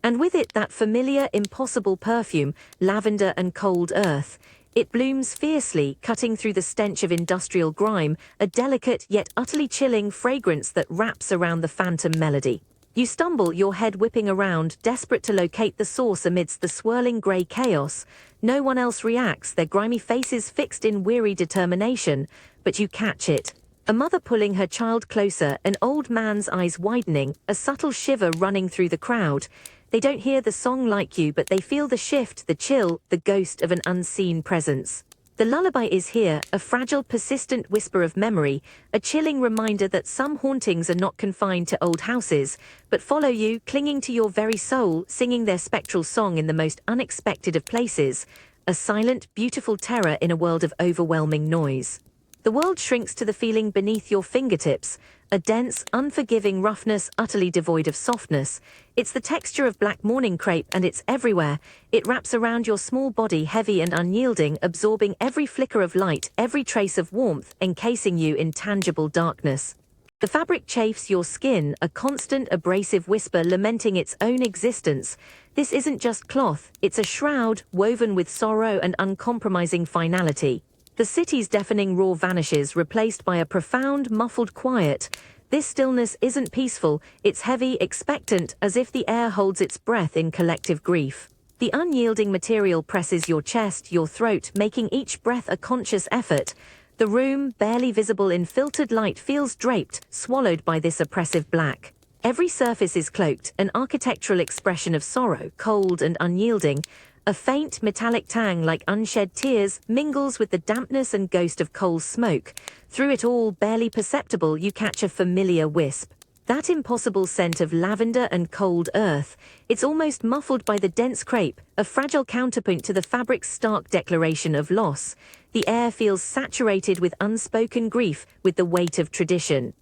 And with it that familiar, impossible perfume, lavender and cold earth. It blooms fiercely, cutting through the stench of industrial grime, a delicate yet utterly chilling fragrance that wraps around the phantom melody. You stumble, your head whipping around, desperate to locate the source amidst the swirling grey chaos. No one else reacts, their grimy faces fixed in weary determination, but you catch it. A mother pulling her child closer, an old man's eyes widening, a subtle shiver running through the crowd. They don't hear the song like you, but they feel the shift, the chill, the ghost of an unseen presence. The lullaby is here, a fragile, persistent whisper of memory, a chilling reminder that some hauntings are not confined to old houses, but follow you, clinging to your very soul, singing their spectral song in the most unexpected of places, a silent, beautiful terror in a world of overwhelming noise. The world shrinks to the feeling beneath your fingertips, a dense, unforgiving roughness utterly devoid of softness. It's the texture of black morning crepe and it's everywhere. It wraps around your small body heavy and unyielding, absorbing every flicker of light, every trace of warmth, encasing you in tangible darkness. The fabric chafes your skin, a constant abrasive whisper lamenting its own existence. This isn't just cloth, it's a shroud woven with sorrow and uncompromising finality. The city's deafening roar vanishes, replaced by a profound, muffled quiet. This stillness isn't peaceful, it's heavy, expectant, as if the air holds its breath in collective grief. The unyielding material presses your chest, your throat, making each breath a conscious effort. The room, barely visible in filtered light, feels draped, swallowed by this oppressive black. Every surface is cloaked, an architectural expression of sorrow, cold and unyielding. A faint, metallic tang like unshed tears mingles with the dampness and ghost of coal smoke. Through it all, barely perceptible, you catch a familiar wisp. That impossible scent of lavender and cold earth. It's almost muffled by the dense crepe, a fragile counterpoint to the fabric's stark declaration of loss. The air feels saturated with unspoken grief, with the weight of tradition.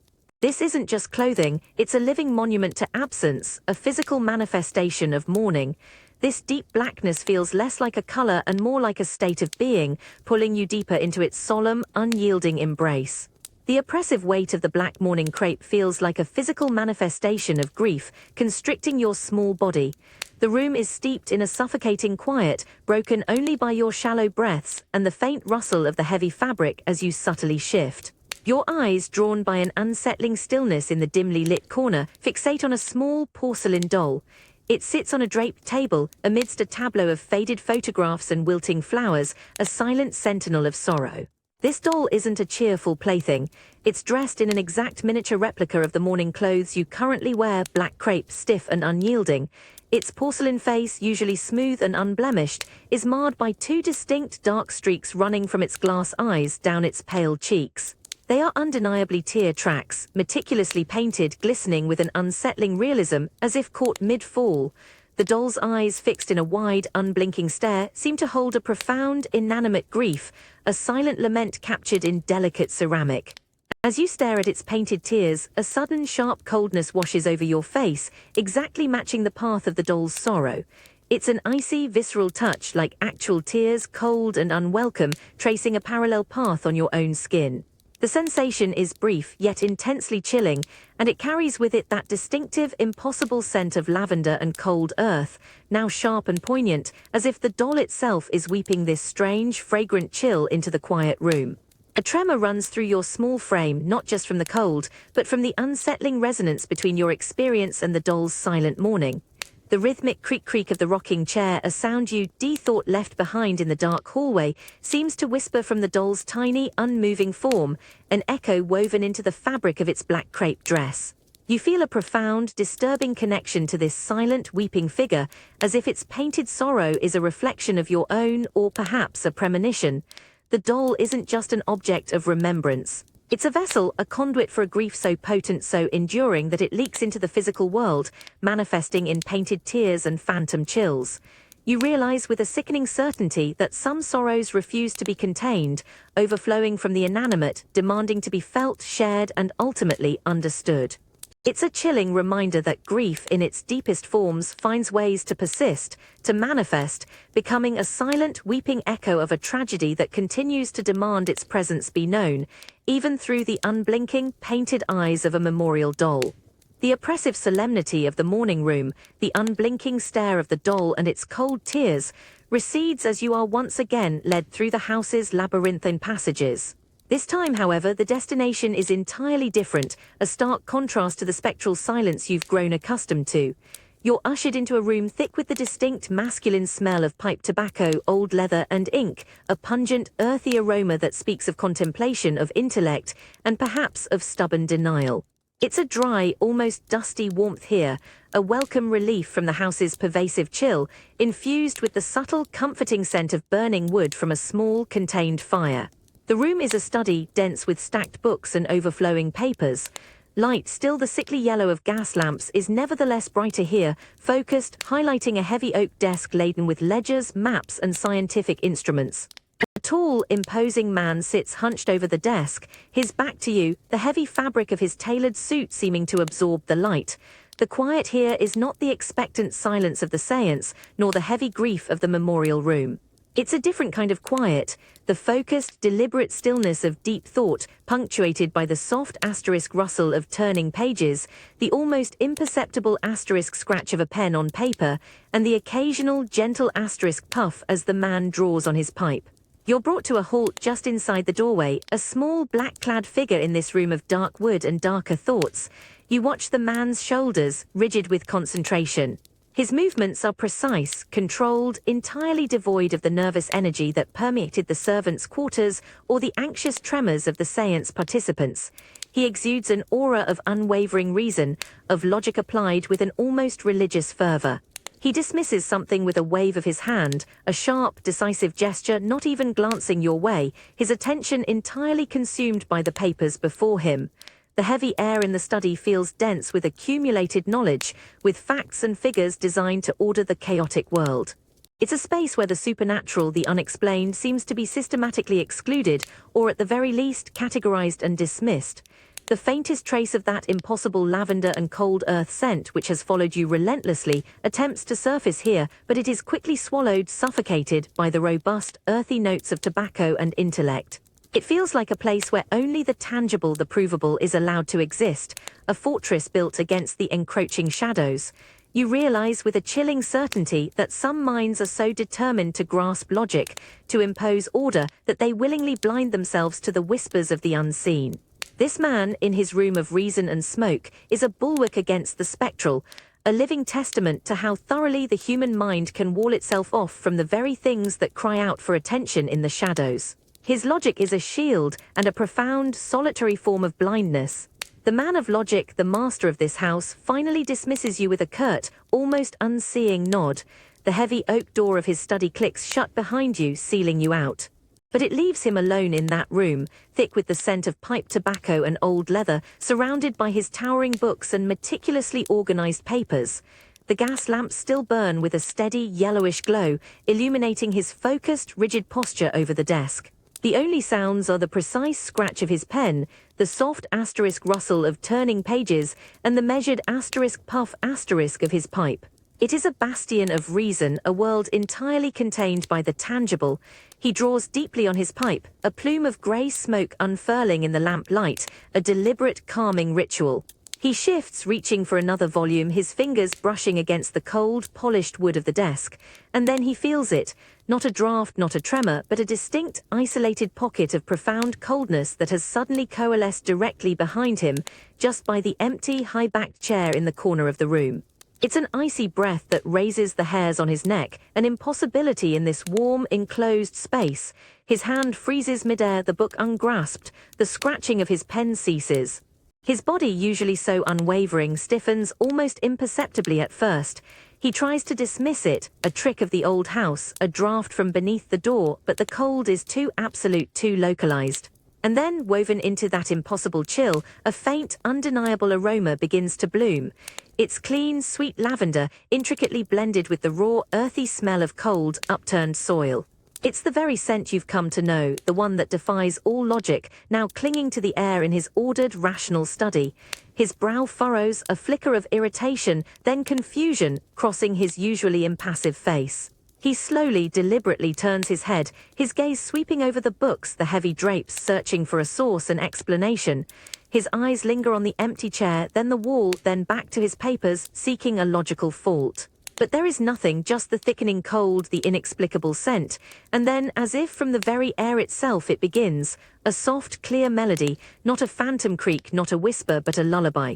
This isn't just clothing, it's a living monument to absence, a physical manifestation of mourning. This deep blackness feels less like a color and more like a state of being, pulling you deeper into its solemn, unyielding embrace. The oppressive weight of the black morning crepe feels like a physical manifestation of grief, constricting your small body. The room is steeped in a suffocating quiet, broken only by your shallow breaths and the faint rustle of the heavy fabric as you subtly shift. Your eyes, drawn by an unsettling stillness in the dimly lit corner, fixate on a small porcelain doll. It sits on a draped table, amidst a tableau of faded photographs and wilting flowers, a silent sentinel of sorrow. This doll isn't a cheerful plaything. It's dressed in an exact miniature replica of the mourning clothes you currently wear, black crepe, stiff and unyielding. Its porcelain face, usually smooth and unblemished, is marred by two distinct dark streaks running from its glass eyes down its pale cheeks. They are undeniably tear tracks, meticulously painted, glistening with an unsettling realism, as if caught mid-fall. The doll's eyes, fixed in a wide, unblinking stare, seem to hold a profound, inanimate grief, a silent lament captured in delicate ceramic. As you stare at its painted tears, a sudden sharp coldness washes over your face, exactly matching the path of the doll's sorrow. It's an icy, visceral touch, like actual tears, cold and unwelcome, tracing a parallel path on your own skin. The sensation is brief, yet intensely chilling, and it carries with it that distinctive, impossible scent of lavender and cold earth, now sharp and poignant, as if the doll itself is weeping this strange, fragrant chill into the quiet room. A tremor runs through your small frame, not just from the cold, but from the unsettling resonance between your experience and the doll's silent mourning. The rhythmic creak of the rocking chair, a sound you thought left behind in the dark hallway, seems to whisper from the doll's tiny, unmoving form, an echo woven into the fabric of its black crepe dress. You feel a profound, disturbing connection to this silent, weeping figure, as if its painted sorrow is a reflection of your own, or perhaps a premonition. The doll isn't just an object of remembrance. It's a vessel, a conduit for a grief so potent, so enduring that it leaks into the physical world, manifesting in painted tears and phantom chills. You realize with a sickening certainty that some sorrows refuse to be contained, overflowing from the inanimate, demanding to be felt, shared, and ultimately understood. It's a chilling reminder that grief in its deepest forms finds ways to persist, to manifest, becoming a silent, weeping echo of a tragedy that continues to demand its presence be known, even through the unblinking, painted eyes of a memorial doll. The oppressive solemnity of the mourning room, the unblinking stare of the doll and its cold tears, recedes as you are once again led through the house's labyrinthine passages. This time, however, the destination is entirely different, a stark contrast to the spectral silence you've grown accustomed to. You're ushered into a room thick with the distinct masculine smell of pipe tobacco, old leather, and ink, a pungent, earthy aroma that speaks of contemplation, of intellect, and perhaps of stubborn denial. It's a dry, almost dusty warmth here, a welcome relief from the house's pervasive chill, infused with the subtle, comforting scent of burning wood from a small, contained fire. The room is a study, dense with stacked books and overflowing papers. Light, still the sickly yellow of gas lamps, is nevertheless brighter here, focused, highlighting a heavy oak desk laden with ledgers, maps, and scientific instruments. A tall, imposing man sits hunched over the desk, his back to you, the heavy fabric of his tailored suit seeming to absorb the light. The quiet here is not the expectant silence of the seance, nor the heavy grief of the memorial room. It's a different kind of quiet, the focused, deliberate stillness of deep thought, punctuated by the soft asterisk rustle of turning pages, the almost imperceptible asterisk scratch of a pen on paper, and the occasional gentle asterisk puff as the man draws on his pipe. You're brought to a halt just inside the doorway, a small black-clad figure in this room of dark wood and darker thoughts. You watch the man's shoulders, rigid with concentration. His movements are precise, controlled, entirely devoid of the nervous energy that permeated the servants' quarters or the anxious tremors of the seance participants. He exudes an aura of unwavering reason, of logic applied with an almost religious fervor. He dismisses something with a wave of his hand, a sharp, decisive gesture, not even glancing your way, his attention entirely consumed by the papers before him. The heavy air in the study feels dense with accumulated knowledge, with facts and figures designed to order the chaotic world. It's a space where the supernatural, the unexplained, seems to be systematically excluded, or at the very least categorized and dismissed. The faintest trace of that impossible lavender and cold earth scent which has followed you relentlessly attempts to surface here, but it is quickly swallowed, suffocated by the robust, earthy notes of tobacco and intellect. It feels like a place where only the tangible, the provable, is allowed to exist, a fortress built against the encroaching shadows. You realize with a chilling certainty that some minds are so determined to grasp logic, to impose order, that they willingly blind themselves to the whispers of the unseen. This man, in his room of reason and smoke, is a bulwark against the spectral, a living testament to how thoroughly the human mind can wall itself off from the very things that cry out for attention in the shadows. His logic is a shield and a profound, solitary form of blindness. The man of logic, the master of this house, finally dismisses you with a curt, almost unseeing nod. The heavy oak door of his study clicks shut behind you, sealing you out. But it leaves him alone in that room, thick with the scent of pipe tobacco and old leather, surrounded by his towering books and meticulously organized papers. The gas lamps still burn with a steady, yellowish glow, illuminating his focused, rigid posture over the desk. The only sounds are the precise scratch of his pen, the soft asterisk rustle of turning pages, and the measured asterisk puff asterisk of his pipe. It is a bastion of reason, a world entirely contained by the tangible. He draws deeply on his pipe, a plume of grey smoke unfurling in the lamp light, a deliberate calming ritual. He shifts, reaching for another volume, his fingers brushing against the cold, polished wood of the desk, and then he feels it, not a draft, not a tremor, but a distinct, isolated pocket of profound coldness that has suddenly coalesced directly behind him, just by the empty, high-backed chair in the corner of the room. It's an icy breath that raises the hairs on his neck, an impossibility in this warm, enclosed space. His hand freezes midair, the book ungrasped, the scratching of his pen ceases. His body, usually so unwavering, stiffens almost imperceptibly at first. He tries to dismiss it, a trick of the old house, a draft from beneath the door, but the cold is too absolute, too localized. And then, woven into that impossible chill, a faint, undeniable aroma begins to bloom. It's clean, sweet lavender, intricately blended with the raw, earthy smell of cold, upturned soil. It's the very scent you've come to know, the one that defies all logic, now clinging to the air in his ordered, rational study. His brow furrows, a flicker of irritation, then confusion, crossing his usually impassive face. He slowly, deliberately turns his head, his gaze sweeping over the books, the heavy drapes, searching for a source and explanation. His eyes linger on the empty chair, then the wall, then back to his papers, seeking a logical fault. But there is nothing, just the thickening cold, the inexplicable scent, and then, as if from the very air itself, it begins, a soft, clear melody, not a phantom creak, not a whisper, but a lullaby.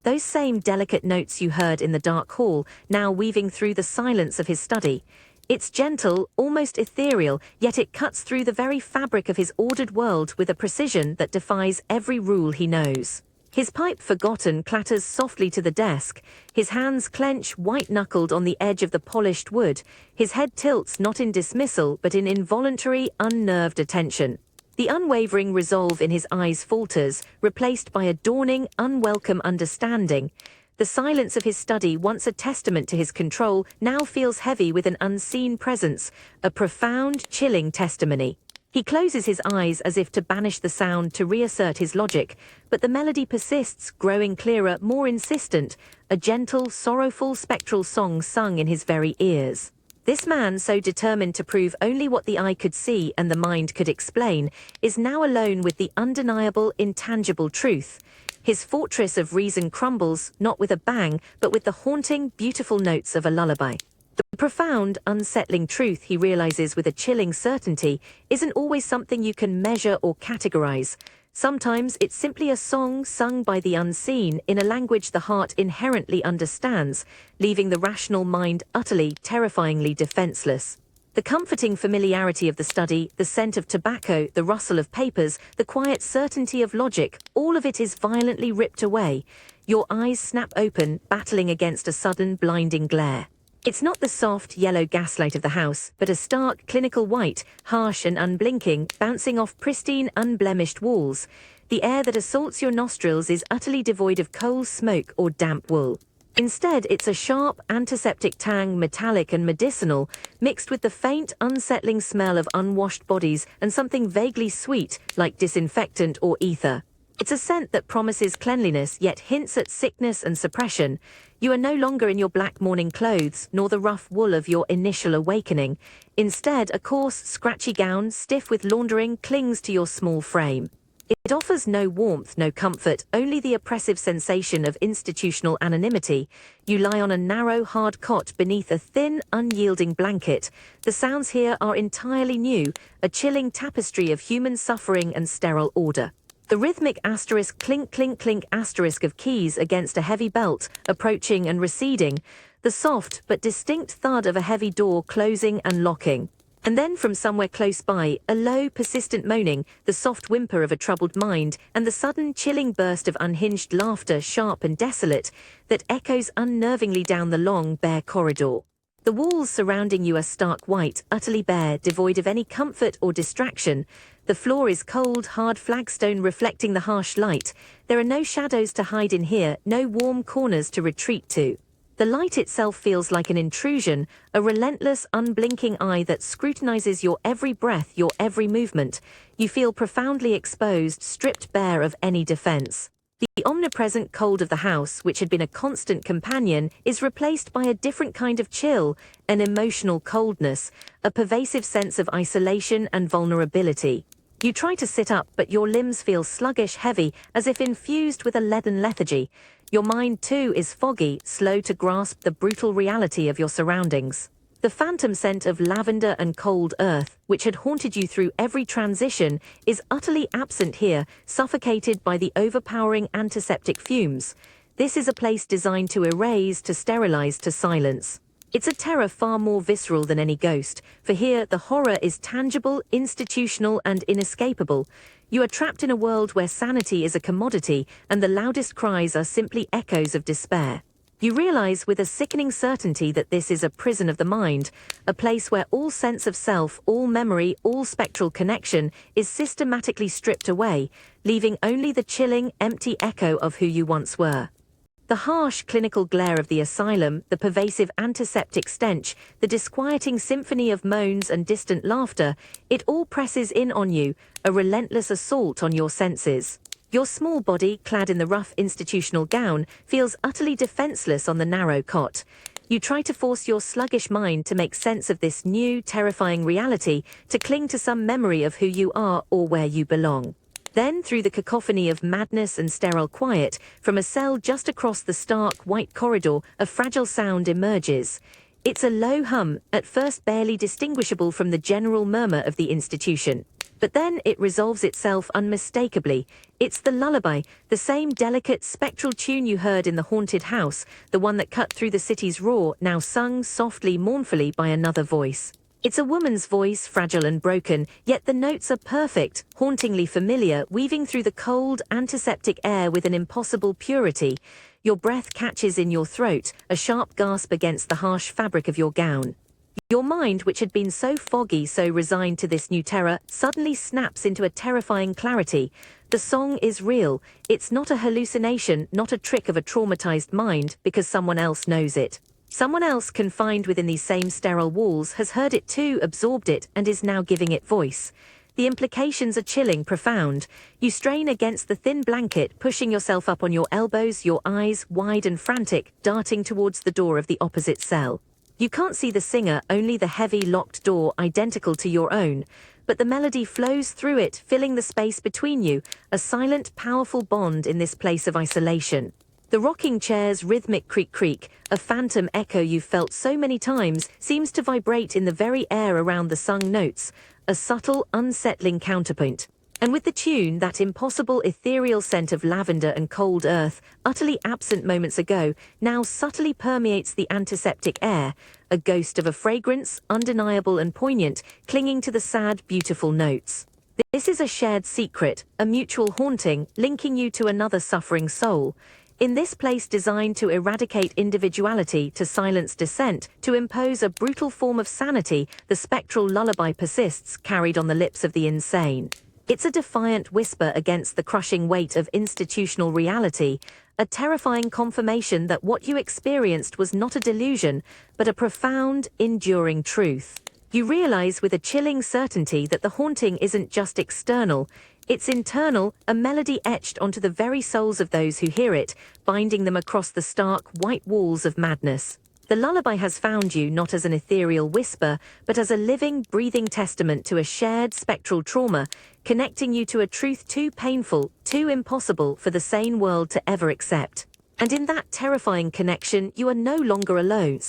Those same delicate notes you heard in the dark hall, now weaving through the silence of his study. It's gentle, almost ethereal, yet it cuts through the very fabric of his ordered world with a precision that defies every rule he knows. His pipe, forgotten, clatters softly to the desk. His hands clench, white-knuckled on the edge of the polished wood. His head tilts not in dismissal, but in involuntary, unnerved attention. The unwavering resolve in his eyes falters, replaced by a dawning, unwelcome understanding. The silence of his study, once a testament to his control, now feels heavy with an unseen presence, a profound, chilling testimony. He closes his eyes as if to banish the sound, to reassert his logic, but the melody persists, growing clearer, more insistent, a gentle, sorrowful, spectral song sung in his very ears. This man, so determined to prove only what the eye could see and the mind could explain, is now alone with the undeniable, intangible truth. His fortress of reason crumbles, not with a bang, but with the haunting, beautiful notes of a lullaby. The profound, unsettling truth, he realizes with a chilling certainty, isn't always something you can measure or categorize. Sometimes it's simply a song sung by the unseen in a language the heart inherently understands, leaving the rational mind utterly, terrifyingly defenseless. The comforting familiarity of the study, the scent of tobacco, the rustle of papers, the quiet certainty of logic, all of it is violently ripped away. Your eyes snap open, battling against a sudden, blinding glare. It's not the soft, yellow gaslight of the house, but a stark, clinical white, harsh and unblinking, bouncing off pristine, unblemished walls. The air that assaults your nostrils is utterly devoid of coal, smoke, or damp wool. Instead, it's a sharp, antiseptic tang, metallic and medicinal, mixed with the faint, unsettling smell of unwashed bodies and something vaguely sweet, like disinfectant or ether. It's a scent that promises cleanliness, yet hints at sickness and suppression. You are no longer in your black morning clothes, nor the rough wool of your initial awakening. Instead, a coarse, scratchy gown, stiff with laundering, clings to your small frame. It offers no warmth, no comfort, only the oppressive sensation of institutional anonymity. You lie on a narrow, hard cot beneath a thin, unyielding blanket. The sounds here are entirely new, a chilling tapestry of human suffering and sterile order. The rhythmic asterisk clink clink clink asterisk of keys against a heavy belt, approaching and receding, the soft but distinct thud of a heavy door closing and locking. And then from somewhere close by, a low, persistent moaning, the soft whimper of a troubled mind, and the sudden, chilling burst of unhinged laughter, sharp and desolate, that echoes unnervingly down the long, bare corridor. The walls surrounding you are stark white, utterly bare, devoid of any comfort or distraction. The floor is cold, hard flagstone reflecting the harsh light. There are no shadows to hide in here, no warm corners to retreat to. The light itself feels like an intrusion, a relentless, unblinking eye that scrutinizes your every breath, your every movement. You feel profoundly exposed, stripped bare of any defense. The omnipresent cold of the house, which had been a constant companion, is replaced by a different kind of chill, an emotional coldness, a pervasive sense of isolation and vulnerability. You try to sit up, but your limbs feel sluggish, heavy, as if infused with a leaden lethargy. Your mind, too, is foggy, slow to grasp the brutal reality of your surroundings. The phantom scent of lavender and cold earth, which had haunted you through every transition, is utterly absent here, suffocated by the overpowering antiseptic fumes. This is a place designed to erase, to sterilize, to silence. It's a terror far more visceral than any ghost, for here the horror is tangible, institutional, and inescapable. You are trapped in a world where sanity is a commodity, and the loudest cries are simply echoes of despair. You realize with a sickening certainty that this is a prison of the mind, a place where all sense of self, all memory, all spectral connection is systematically stripped away, leaving only the chilling, empty echo of who you once were. The harsh, clinical glare of the asylum, the pervasive antiseptic stench, the disquieting symphony of moans and distant laughter, it all presses in on you, a relentless assault on your senses. Your small body, clad in the rough institutional gown, feels utterly defenseless on the narrow cot. You try to force your sluggish mind to make sense of this new, terrifying reality, to cling to some memory of who you are or where you belong. Then, through the cacophony of madness and sterile quiet, from a cell just across the stark, white corridor, a fragile sound emerges. It's a low hum, at first barely distinguishable from the general murmur of the institution. But then it resolves itself unmistakably. It's the lullaby, the same delicate, spectral tune you heard in the haunted house, the one that cut through the city's roar, now sung softly, mournfully by another voice. It's a woman's voice, fragile and broken, yet the notes are perfect, hauntingly familiar, weaving through the cold, antiseptic air with an impossible purity. Your breath catches in your throat, a sharp gasp against the harsh fabric of your gown. Your mind, which had been so foggy, so resigned to this new terror, suddenly snaps into a terrifying clarity. The song is real. It's not a hallucination, not a trick of a traumatized mind, because someone else knows it. Someone else, confined within these same sterile walls, has heard it too, absorbed it, and is now giving it voice. The implications are chilling, profound. You strain against the thin blanket, pushing yourself up on your elbows, your eyes, wide and frantic, darting towards the door of the opposite cell. You can't see the singer, only the heavy, locked door, identical to your own. But the melody flows through it, filling the space between you, a silent, powerful bond in this place of isolation. The rocking chair's rhythmic creak-creak, a phantom echo you've felt so many times, seems to vibrate in the very air around the sung notes, a subtle, unsettling counterpoint. And with the tune, that impossible ethereal scent of lavender and cold earth, utterly absent moments ago, now subtly permeates the antiseptic air, a ghost of a fragrance, undeniable and poignant, clinging to the sad, beautiful notes. This is a shared secret, a mutual haunting, linking you to another suffering soul. In this place designed to eradicate individuality, to silence dissent, to impose a brutal form of sanity, the spectral lullaby persists, carried on the lips of the insane. It's a defiant whisper against the crushing weight of institutional reality, a terrifying confirmation that what you experienced was not a delusion, but a profound, enduring truth. You realize with a chilling certainty that the haunting isn't just external, it's internal, a melody etched onto the very souls of those who hear it, binding them across the stark, white walls of madness. The lullaby has found you not as an ethereal whisper, but as a living, breathing testament to a shared spectral trauma, connecting you to a truth too painful, too impossible for the sane world to ever accept. And in that terrifying connection, you are no longer alone.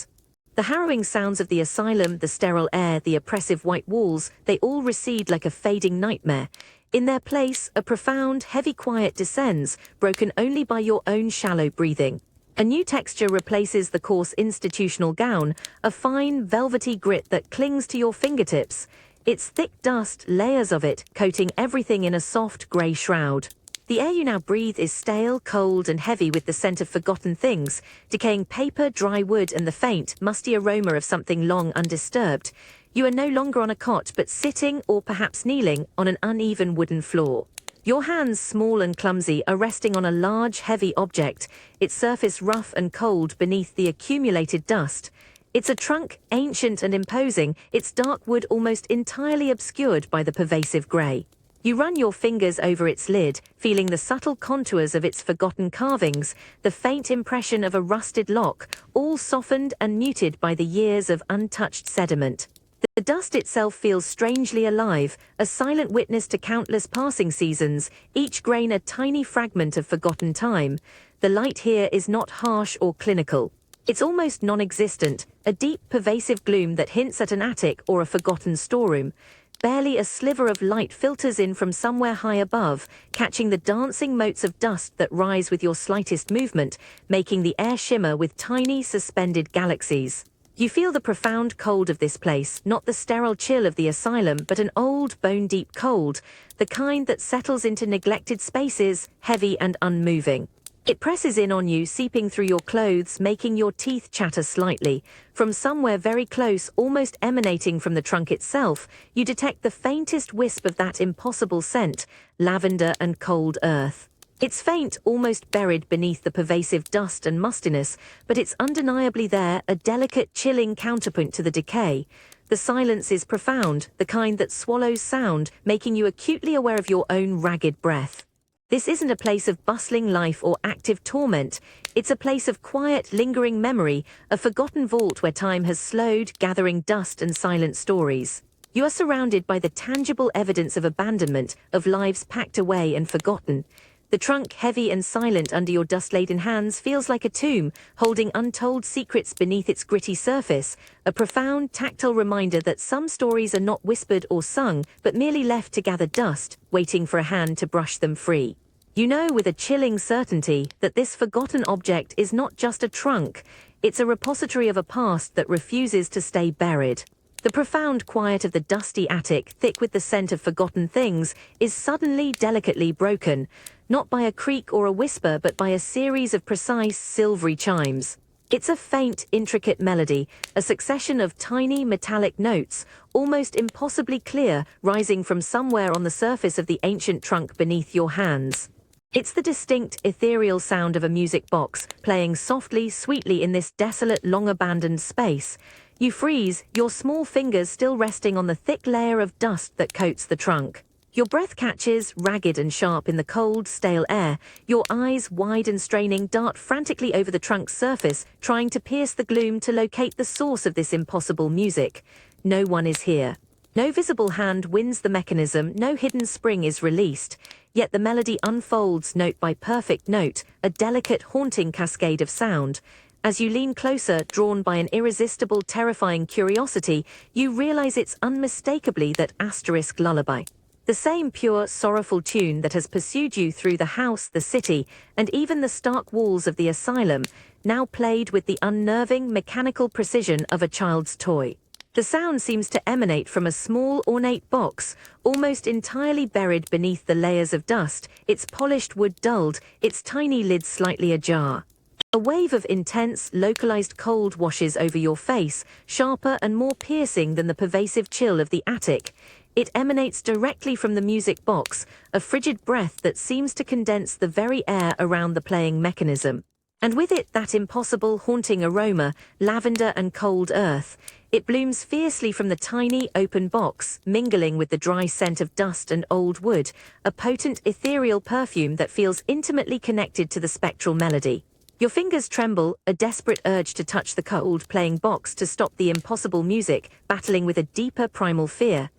The harrowing sounds of the asylum, the sterile air, the oppressive white walls, they all recede like a fading nightmare. In their place, a profound, heavy quiet descends, broken only by your own shallow breathing. A new texture replaces the coarse institutional gown, a fine, velvety grit that clings to your fingertips. Its thick dust, layers of it, coating everything in a soft, grey shroud. The air you now breathe is stale, cold, and heavy with the scent of forgotten things, decaying paper, dry wood, and the faint, musty aroma of something long undisturbed. You are no longer on a cot, but sitting, or perhaps kneeling, on an uneven wooden floor. Your hands, small and clumsy, are resting on a large, heavy object, its surface rough and cold beneath the accumulated dust. It's a trunk, ancient and imposing, its dark wood almost entirely obscured by the pervasive grey. You run your fingers over its lid, feeling the subtle contours of its forgotten carvings, the faint impression of a rusted lock, all softened and muted by the years of untouched sediment. The dust itself feels strangely alive, a silent witness to countless passing seasons, each grain a tiny fragment of forgotten time. The light here is not harsh or clinical. It's almost non-existent, a deep, pervasive gloom that hints at an attic or a forgotten storeroom. Barely a sliver of light filters in from somewhere high above, catching the dancing motes of dust that rise with your slightest movement, making the air shimmer with tiny, suspended galaxies. You feel the profound cold of this place, not the sterile chill of the asylum, but an old, bone-deep cold, the kind that settles into neglected spaces, heavy and unmoving. It presses in on you, seeping through your clothes, making your teeth chatter slightly. From somewhere very close, almost emanating from the trunk itself, you detect the faintest wisp of that impossible scent, lavender and cold earth. It's faint, almost buried beneath the pervasive dust and mustiness, but it's undeniably there, a delicate, chilling counterpoint to the decay. The silence is profound, the kind that swallows sound, making you acutely aware of your own ragged breath. This isn't a place of bustling life or active torment. It's a place of quiet, lingering memory, a forgotten vault where time has slowed, gathering dust and silent stories. You are surrounded by the tangible evidence of abandonment, of lives packed away and forgotten. The trunk, heavy and silent under your dust-laden hands, feels like a tomb, holding untold secrets beneath its gritty surface, a profound, tactile reminder that some stories are not whispered or sung, but merely left to gather dust, waiting for a hand to brush them free. You know with a chilling certainty that this forgotten object is not just a trunk, it's a repository of a past that refuses to stay buried. The profound quiet of the dusty attic, thick with the scent of forgotten things, is suddenly, delicately broken, not by a creak or a whisper, but by a series of precise, silvery chimes. It's a faint, intricate melody, a succession of tiny, metallic notes, almost impossibly clear, rising from somewhere on the surface of the ancient trunk beneath your hands. It's the distinct, ethereal sound of a music box, playing softly, sweetly in this desolate, long-abandoned space. You freeze, your small fingers still resting on the thick layer of dust that coats the trunk. Your breath catches, ragged and sharp in the cold, stale air. Your eyes, wide and straining, dart frantically over the trunk's surface, trying to pierce the gloom to locate the source of this impossible music. No one is here. No visible hand wins the mechanism, no hidden spring is released. Yet the melody unfolds note by perfect note, a delicate, haunting cascade of sound. As you lean closer, drawn by an irresistible, terrifying curiosity, you realize it's unmistakably that asterisk lullaby. The same pure, sorrowful tune that has pursued you through the house, the city, and even the stark walls of the asylum, now played with the unnerving, mechanical precision of a child's toy. The sound seems to emanate from a small, ornate box, almost entirely buried beneath the layers of dust, its polished wood dulled, its tiny lid slightly ajar. A wave of intense, localized cold washes over your face, sharper and more piercing than the pervasive chill of the attic. It emanates directly from the music box, a frigid breath that seems to condense the very air around the playing mechanism. And with it that impossible, haunting aroma, lavender and cold earth. It blooms fiercely from the tiny, open box, mingling with the dry scent of dust and old wood, a potent, ethereal perfume that feels intimately connected to the spectral melody. Your fingers tremble, a desperate urge to touch the cold, playing box to stop the impossible music, battling with a deeper primal fear.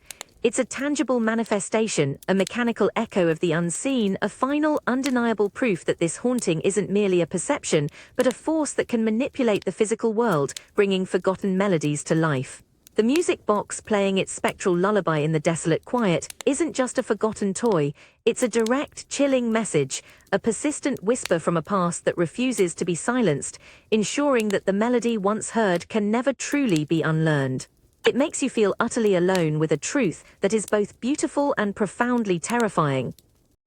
It's a tangible manifestation, a mechanical echo of the unseen, a final, undeniable proof that this haunting isn't merely a perception, but a force that can manipulate the physical world, bringing forgotten melodies to life. The music box playing its spectral lullaby in the desolate quiet isn't just a forgotten toy, it's a direct, chilling message, a persistent whisper from a past that refuses to be silenced, ensuring that the melody once heard can never truly be unlearned. It makes you feel utterly alone with a truth that is both beautiful and profoundly terrifying.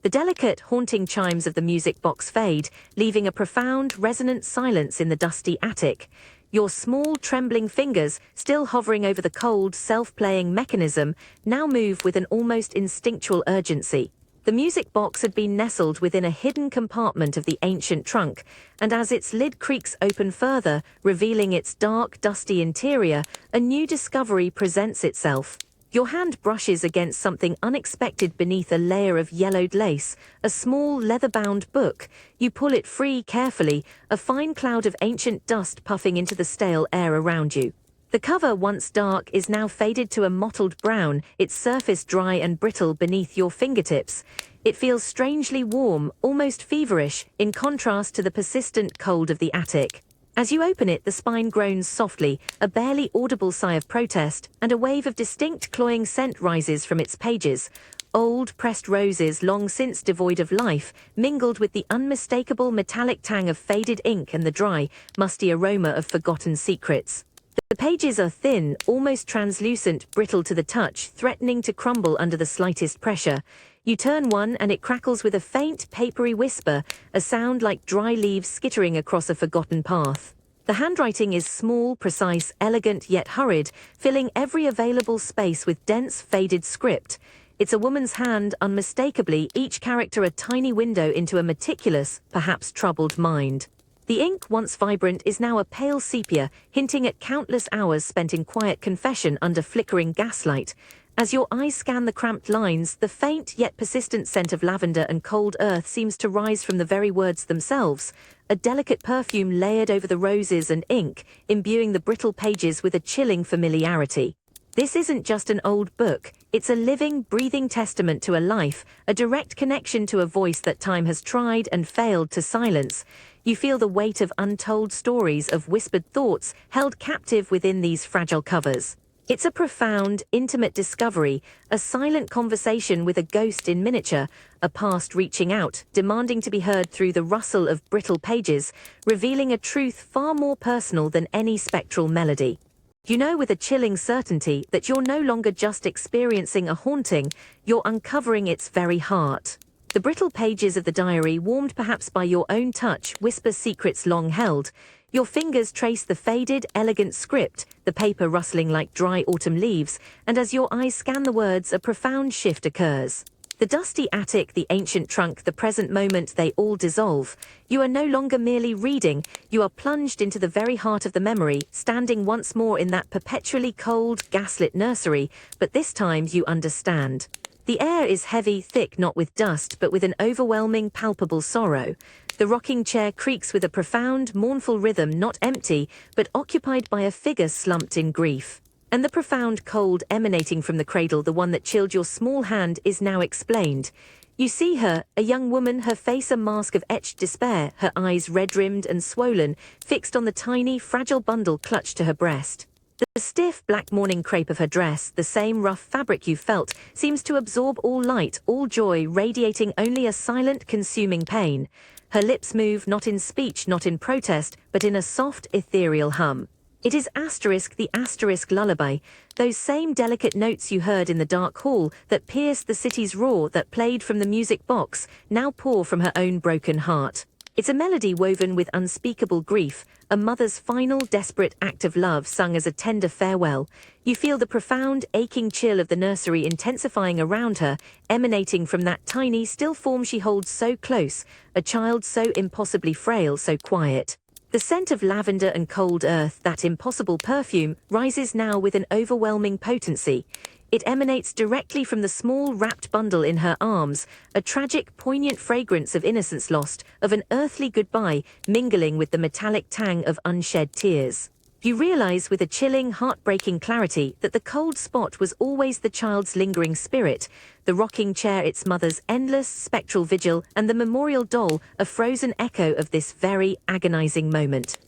The delicate, haunting chimes of the music box fade, leaving a profound, resonant silence in the dusty attic. Your small, trembling fingers, still hovering over the cold, self-playing mechanism, now move with an almost instinctual urgency. The music box had been nestled within a hidden compartment of the ancient trunk, and as its lid creaks open further, revealing its dark, dusty interior, a new discovery presents itself. Your hand brushes against something unexpected beneath a layer of yellowed lace, a small, leather-bound book. You pull it free carefully, a fine cloud of ancient dust puffing into the stale air around you. The cover, once dark, is now faded to a mottled brown, its surface dry and brittle beneath your fingertips. It feels strangely warm, almost feverish, in contrast to the persistent cold of the attic. As you open it, the spine groans softly, a barely audible sigh of protest, and a wave of distinct cloying scent rises from its pages. Old, pressed roses, long since devoid of life, mingled with the unmistakable metallic tang of faded ink and the dry, musty aroma of forgotten secrets. The pages are thin, almost translucent, brittle to the touch, threatening to crumble under the slightest pressure. You turn one and it crackles with a faint, papery whisper, a sound like dry leaves skittering across a forgotten path. The handwriting is small, precise, elegant yet hurried, filling every available space with dense, faded script. It's a woman's hand, unmistakably, each character a tiny window into a meticulous, perhaps troubled mind. The ink, once vibrant, is now a pale sepia, hinting at countless hours spent in quiet confession under flickering gaslight. As your eyes scan the cramped lines, the faint yet persistent scent of lavender and cold earth seems to rise from the very words themselves, a delicate perfume layered over the roses and ink, imbuing the brittle pages with a chilling familiarity. This isn't just an old book, it's a living, breathing testament to a life, a direct connection to a voice that time has tried and failed to silence. You feel the weight of untold stories, of whispered thoughts, held captive within these fragile covers. It's a profound, intimate discovery, a silent conversation with a ghost in miniature, a past reaching out, demanding to be heard through the rustle of brittle pages, revealing a truth far more personal than any spectral melody. You know with a chilling certainty that you're no longer just experiencing a haunting, you're uncovering its very heart. The brittle pages of the diary, warmed perhaps by your own touch, whisper secrets long held. Your fingers trace the faded, elegant script, the paper rustling like dry autumn leaves, and as your eyes scan the words, a profound shift occurs. The dusty attic, the ancient trunk, the present moment, they all dissolve. You are no longer merely reading, you are plunged into the very heart of the memory, standing once more in that perpetually cold, gaslit nursery, but this time you understand. The air is heavy, thick, not with dust, but with an overwhelming, palpable sorrow. The rocking chair creaks with a profound, mournful rhythm, not empty, but occupied by a figure slumped in grief. And the profound cold emanating from the cradle, the one that chilled your small hand, is now explained. You see her, a young woman, her face a mask of etched despair, her eyes red-rimmed and swollen, fixed on the tiny, fragile bundle clutched to her breast. The stiff black morning crepe of her dress, the same rough fabric you felt, seems to absorb all light, all joy, radiating only a silent, consuming pain. Her lips move, not in speech, not in protest, but in a soft, ethereal hum. It is the asterisk lullaby, those same delicate notes you heard in the dark hall that pierced the city's roar, that played from the music box, now pour from her own broken heart. It's a melody woven with unspeakable grief, a mother's final desperate act of love sung as a tender farewell. You feel the profound, aching chill of the nursery intensifying around her, emanating from that tiny, still form she holds so close, a child so impossibly frail, so quiet. The scent of lavender and cold earth, that impossible perfume, rises now with an overwhelming potency. It emanates directly from the small wrapped bundle in her arms, a tragic, poignant fragrance of innocence lost, of an earthly goodbye, mingling with the metallic tang of unshed tears. You realize with a chilling, heartbreaking clarity that the cold spot was always the child's lingering spirit, the rocking chair its mother's endless, spectral vigil, and the memorial doll a frozen echo of this very agonizing moment.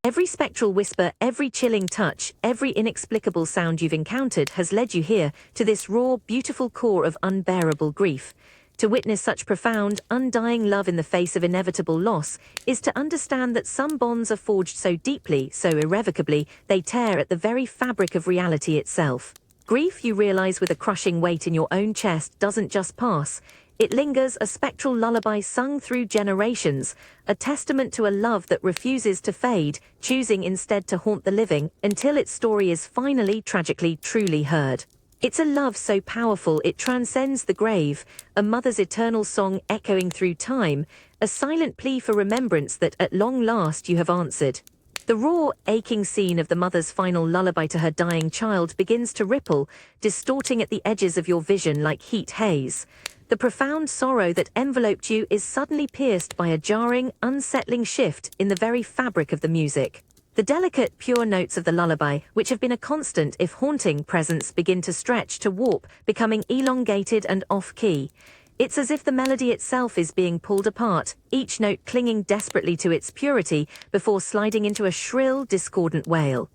Every spectral whisper, every chilling touch, every inexplicable sound you've encountered has led you here, to this raw, beautiful core of unbearable grief. To witness such profound, undying love in the face of inevitable loss is to understand that some bonds are forged so deeply, so irrevocably, they tear at the very fabric of reality itself. Grief, you realize with a crushing weight in your own chest, doesn't just pass. It lingers, a spectral lullaby sung through generations, a testament to a love that refuses to fade, choosing instead to haunt the living until its story is finally, tragically, truly heard. It's a love so powerful it transcends the grave, a mother's eternal song echoing through time, a silent plea for remembrance that at long last you have answered. The raw, aching scene of the mother's final lullaby to her dying child begins to ripple, distorting at the edges of your vision like heat haze. The profound sorrow that enveloped you is suddenly pierced by a jarring, unsettling shift in the very fabric of the music. The delicate, pure notes of the lullaby, which have been a constant if haunting presence, begin to stretch, to warp, becoming elongated and off-key. It's as if the melody itself is being pulled apart, each note clinging desperately to its purity before sliding into a shrill, discordant wail.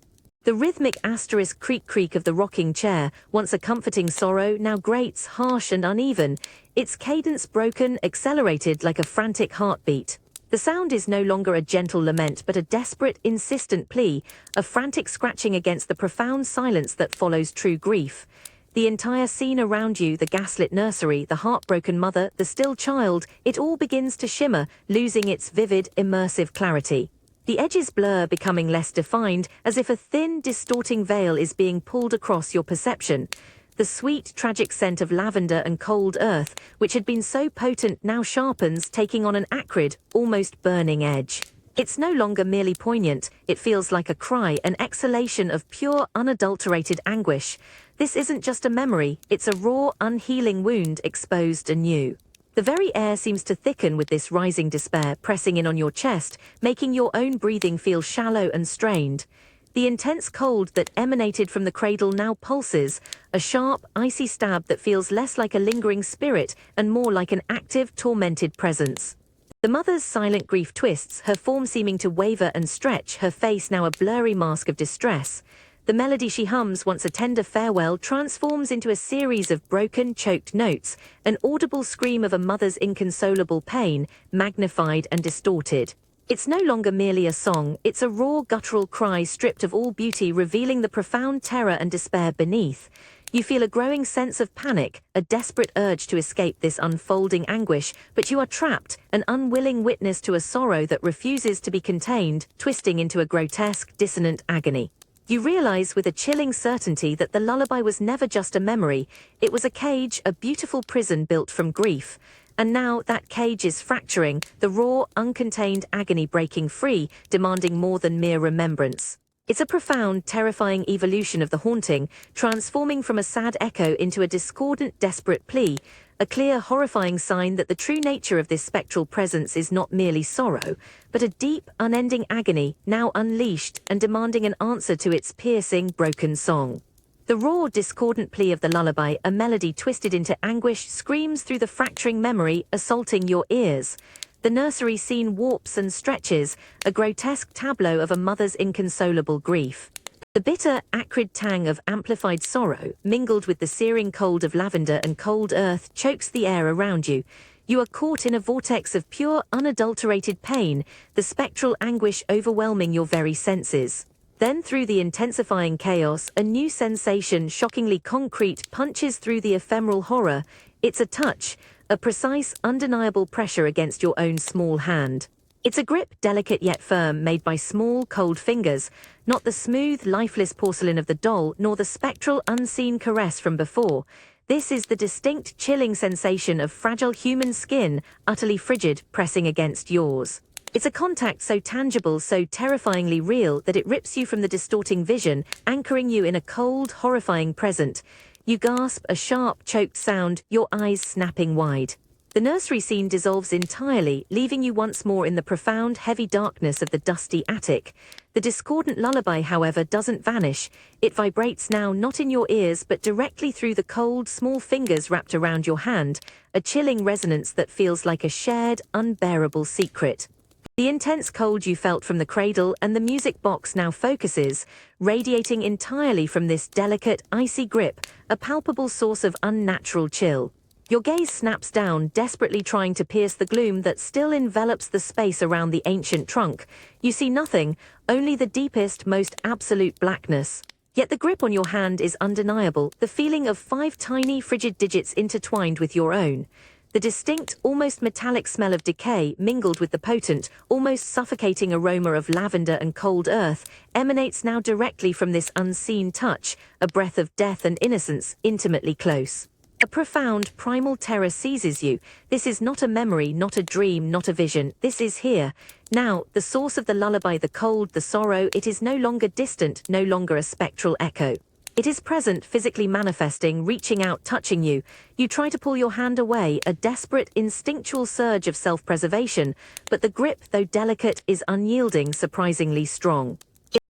The rhythmic asterisk creak of the rocking chair, once a comforting sorrow, now grates, harsh and uneven, its cadence broken, accelerated like a frantic heartbeat. The sound is no longer a gentle lament but a desperate, insistent plea, a frantic scratching against the profound silence that follows true grief. The entire scene around you, the gaslit nursery, the heartbroken mother, the still child, it all begins to shimmer, losing its vivid, immersive clarity. The edges blur, becoming less defined, as if a thin, distorting veil is being pulled across your perception. The sweet, tragic scent of lavender and cold earth, which had been so potent, now sharpens, taking on an acrid, almost burning edge. It's no longer merely poignant, it feels like a cry, an exhalation of pure, unadulterated anguish. This isn't just a memory, it's a raw, unhealing wound exposed anew. The very air seems to thicken with this rising despair pressing in on your chest, making your own breathing feel shallow and strained. The intense cold that emanated from the cradle now pulses, a sharp, icy stab that feels less like a lingering spirit and more like an active, tormented presence. The mother's silent grief twists, her form seeming to waver and stretch, her face now a blurry mask of distress. The melody she hums, once a tender farewell, transforms into a series of broken, choked notes, an audible scream of a mother's inconsolable pain, magnified and distorted. It's no longer merely a song, it's a raw, guttural cry stripped of all beauty, revealing the profound terror and despair beneath. You feel a growing sense of panic, a desperate urge to escape this unfolding anguish, but you are trapped, an unwilling witness to a sorrow that refuses to be contained, twisting into a grotesque, dissonant agony. You realize with a chilling certainty that the lullaby was never just a memory, it was a cage, a beautiful prison built from grief. And now that cage is fracturing, the raw, uncontained agony breaking free, demanding more than mere remembrance. It's a profound, terrifying evolution of the haunting, transforming from a sad echo into a discordant, desperate plea, a clear, horrifying sign that the true nature of this spectral presence is not merely sorrow, but a deep, unending agony, now unleashed and demanding an answer to its piercing, broken song. The raw, discordant plea of the lullaby, a melody twisted into anguish, screams through the fracturing memory, assaulting your ears. The nursery scene warps and stretches, a grotesque tableau of a mother's inconsolable grief. The bitter, acrid tang of amplified sorrow, mingled with the searing cold of lavender and cold earth, chokes the air around you. You are caught in a vortex of pure, unadulterated pain, the spectral anguish overwhelming your very senses. Then through the intensifying chaos, a new sensation, shockingly concrete, punches through the ephemeral horror. It's a touch, a precise, undeniable pressure against your own small hand. It's a grip, delicate yet firm, made by small, cold fingers, not the smooth, lifeless porcelain of the doll, nor the spectral, unseen caress from before. This is the distinct, chilling sensation of fragile human skin, utterly frigid, pressing against yours. It's a contact so tangible, so terrifyingly real, that it rips you from the distorting vision, anchoring you in a cold, horrifying present. You gasp, a sharp, choked sound, your eyes snapping wide. The nursery scene dissolves entirely, leaving you once more in the profound, heavy darkness of the dusty attic. The discordant lullaby, however, doesn't vanish. It vibrates now not in your ears but directly through the cold, small fingers wrapped around your hand, a chilling resonance that feels like a shared, unbearable secret. The intense cold you felt from the cradle and the music box now focuses, radiating entirely from this delicate, icy grip, a palpable source of unnatural chill. Your gaze snaps down, desperately trying to pierce the gloom that still envelops the space around the ancient trunk. You see nothing, only the deepest, most absolute blackness. Yet the grip on your hand is undeniable, the feeling of 5 tiny, frigid digits intertwined with your own. The distinct, almost metallic smell of decay, mingled with the potent, almost suffocating aroma of lavender and cold earth, emanates now directly from this unseen touch, a breath of death and innocence, intimately close. A profound, primal terror seizes you. This is not a memory, not a dream, not a vision. This is here. Now, the source of the lullaby, the cold, the sorrow, it is no longer distant, no longer a spectral echo. It is present, physically manifesting, reaching out, touching you. You try to pull your hand away, a desperate, instinctual surge of self-preservation, but the grip, though delicate, is unyielding, surprisingly strong.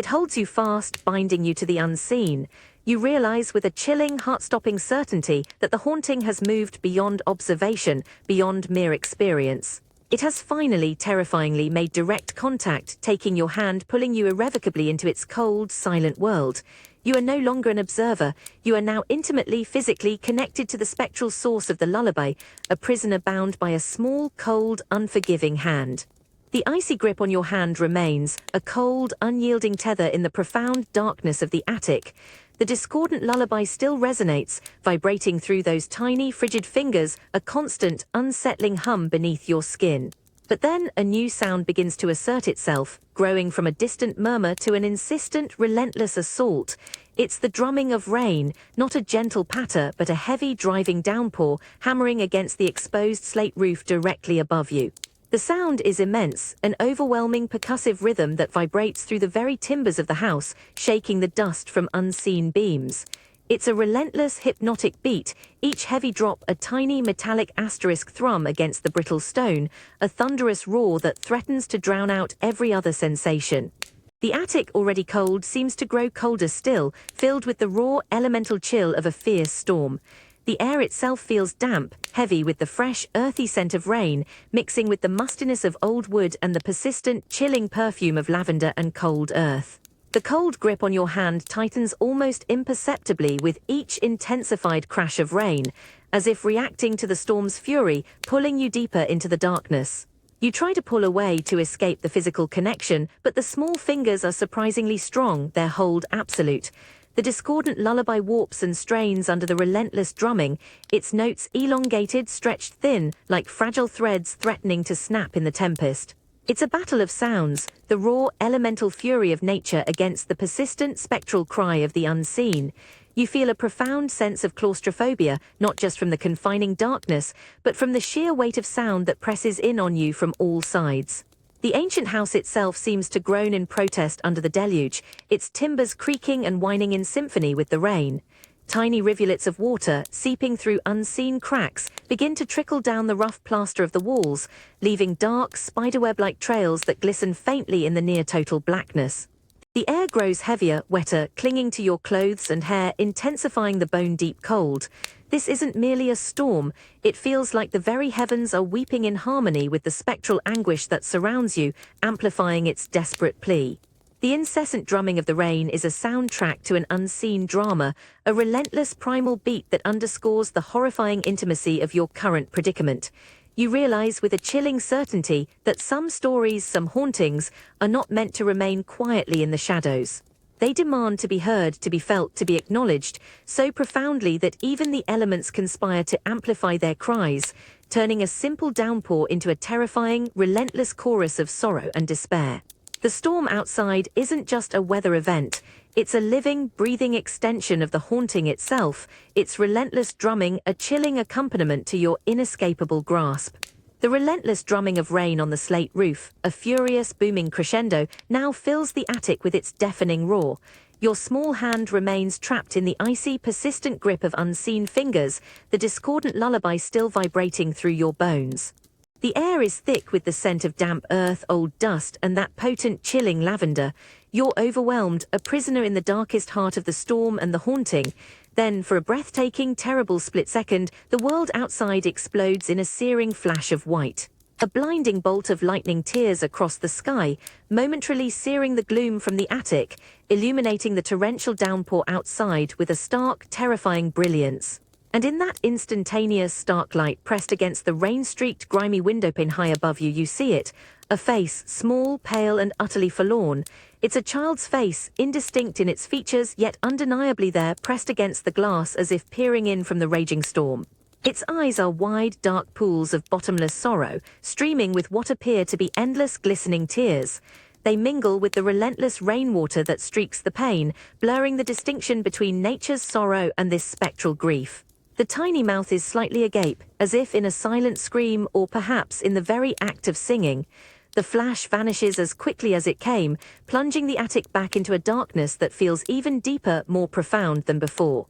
It holds you fast, binding you to the unseen. You realize with a chilling, heart-stopping certainty that the haunting has moved beyond observation, beyond mere experience. It has finally, terrifyingly, made direct contact, taking your hand, pulling you irrevocably into its cold, silent world. You are no longer an observer. You are now intimately, physically connected to the spectral source of the lullaby, a prisoner bound by a small, cold, unforgiving hand. The icy grip on your hand remains, a cold, unyielding tether in the profound darkness of the attic. The discordant lullaby still resonates, vibrating through those tiny, frigid fingers, a constant, unsettling hum beneath your skin. But then a new sound begins to assert itself, growing from a distant murmur to an insistent, relentless assault. It's the drumming of rain, not a gentle patter, but a heavy, driving downpour, hammering against the exposed slate roof directly above you. The sound is immense, an overwhelming percussive rhythm that vibrates through the very timbers of the house, shaking the dust from unseen beams. It's a relentless, hypnotic beat, each heavy drop a tiny metallic asterisk thrum against the brittle stone, a thunderous roar that threatens to drown out every other sensation. The attic, already cold, seems to grow colder still, filled with the raw, elemental chill of a fierce storm. The air itself feels damp, heavy with the fresh, earthy scent of rain, mixing with the mustiness of old wood and the persistent, chilling perfume of lavender and cold earth. The cold grip on your hand tightens almost imperceptibly with each intensified crash of rain, as if reacting to the storm's fury, pulling you deeper into the darkness. You try to pull away to escape the physical connection, but the small fingers are surprisingly strong, their hold absolute. The discordant lullaby warps and strains under the relentless drumming, its notes elongated, stretched thin, like fragile threads threatening to snap in the tempest. It's a battle of sounds, the raw, elemental fury of nature against the persistent, spectral cry of the unseen. You feel a profound sense of claustrophobia, not just from the confining darkness, but from the sheer weight of sound that presses in on you from all sides. The ancient house itself seems to groan in protest under the deluge, its timbers creaking and whining in symphony with the rain. Tiny rivulets of water, seeping through unseen cracks, begin to trickle down the rough plaster of the walls, leaving dark, spiderweb-like trails that glisten faintly in the near-total blackness. The air grows heavier, wetter, clinging to your clothes and hair, intensifying the bone-deep cold. This isn't merely a storm, it feels like the very heavens are weeping in harmony with the spectral anguish that surrounds you, amplifying its desperate plea. The incessant drumming of the rain is a soundtrack to an unseen drama, a relentless primal beat that underscores the horrifying intimacy of your current predicament. You realize with a chilling certainty that some stories, some hauntings, are not meant to remain quietly in the shadows. They demand to be heard, to be felt, to be acknowledged, so profoundly that even the elements conspire to amplify their cries, turning a simple downpour into a terrifying, relentless chorus of sorrow and despair. The storm outside isn't just a weather event, it's a living, breathing extension of the haunting itself, its relentless drumming a chilling accompaniment to your inescapable grasp. The relentless drumming of rain on the slate roof, a furious, booming crescendo, now fills the attic with its deafening roar. Your small hand remains trapped in the icy, persistent grip of unseen fingers, the discordant lullaby still vibrating through your bones. The air is thick with the scent of damp earth, old dust, and that potent, chilling lavender. You're overwhelmed, a prisoner in the darkest heart of the storm and the haunting. Then, for a breathtaking, terrible split second, the world outside explodes in a searing flash of white. A blinding bolt of lightning tears across the sky, momentarily searing the gloom from the attic, illuminating the torrential downpour outside with a stark, terrifying brilliance. And in that instantaneous stark light pressed against the rain-streaked, grimy windowpane high above you, you see it. A face, small, pale, and utterly forlorn. It's a child's face, indistinct in its features, yet undeniably there, pressed against the glass as if peering in from the raging storm. Its eyes are wide, dark pools of bottomless sorrow, streaming with what appear to be endless, glistening tears. They mingle with the relentless rainwater that streaks the pane, blurring the distinction between nature's sorrow and this spectral grief. The tiny mouth is slightly agape, as if in a silent scream or perhaps in the very act of singing. The flash vanishes as quickly as it came, plunging the attic back into a darkness that feels even deeper, more profound than before.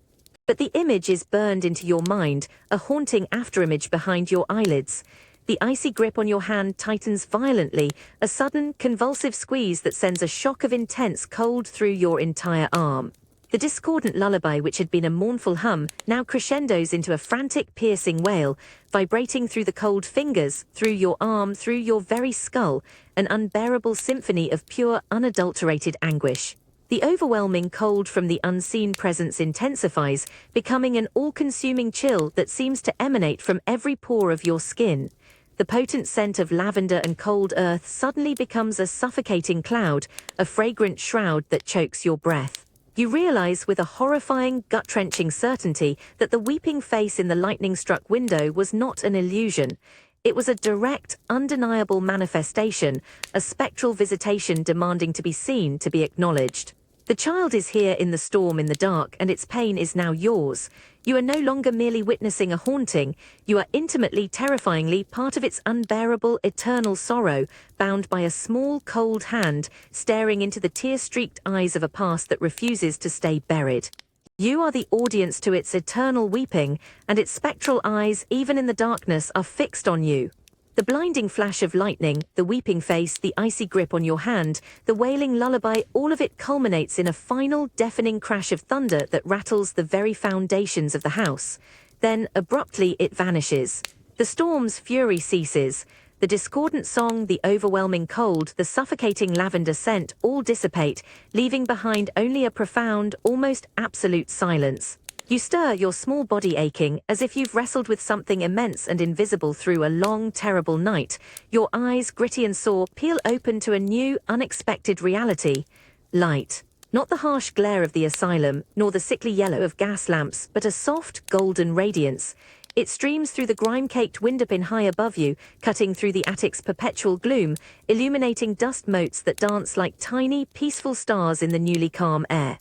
But the image is burned into your mind, a haunting afterimage behind your eyelids. The icy grip on your hand tightens violently, a sudden, convulsive squeeze that sends a shock of intense cold through your entire arm. The discordant lullaby, which had been a mournful hum, now crescendos into a frantic, piercing wail, vibrating through the cold fingers, through your arm, through your very skull, an unbearable symphony of pure, unadulterated anguish. The overwhelming cold from the unseen presence intensifies, becoming an all-consuming chill that seems to emanate from every pore of your skin. the potent scent of lavender and cold earth suddenly becomes a suffocating cloud, a fragrant shroud that chokes your breath. You realize with a horrifying, gut-wrenching certainty that the weeping face in the lightning-struck window was not an illusion. It was a direct, undeniable manifestation, a spectral visitation demanding to be seen, to be acknowledged. The child is here in the storm in the dark, and its pain is now yours. You are no longer merely witnessing a haunting, you are intimately, terrifyingly part of its unbearable, eternal sorrow, bound by a small, cold hand, staring into the tear-streaked eyes of a past that refuses to stay buried. You are the audience to its eternal weeping, and its spectral eyes, even in the darkness, are fixed on you. The blinding flash of lightning, the weeping face, the icy grip on your hand, the wailing lullaby, all of it culminates in a final, deafening crash of thunder that rattles the very foundations of the house. Then, abruptly, it vanishes. The storm's fury ceases. The discordant song, the overwhelming cold, the suffocating lavender scent all dissipate, leaving behind only a profound, almost absolute silence. You stir, your small body aching, as if you've wrestled with something immense and invisible through a long, terrible night. Your eyes, gritty and sore, peel open to a new, unexpected reality. Light. Not the harsh glare of the asylum, nor the sickly yellow of gas lamps, but a soft, golden radiance. It streams through the grime-caked windowpin high above you, cutting through the attic's perpetual gloom, illuminating dust motes that dance like tiny, peaceful stars in the newly calm air.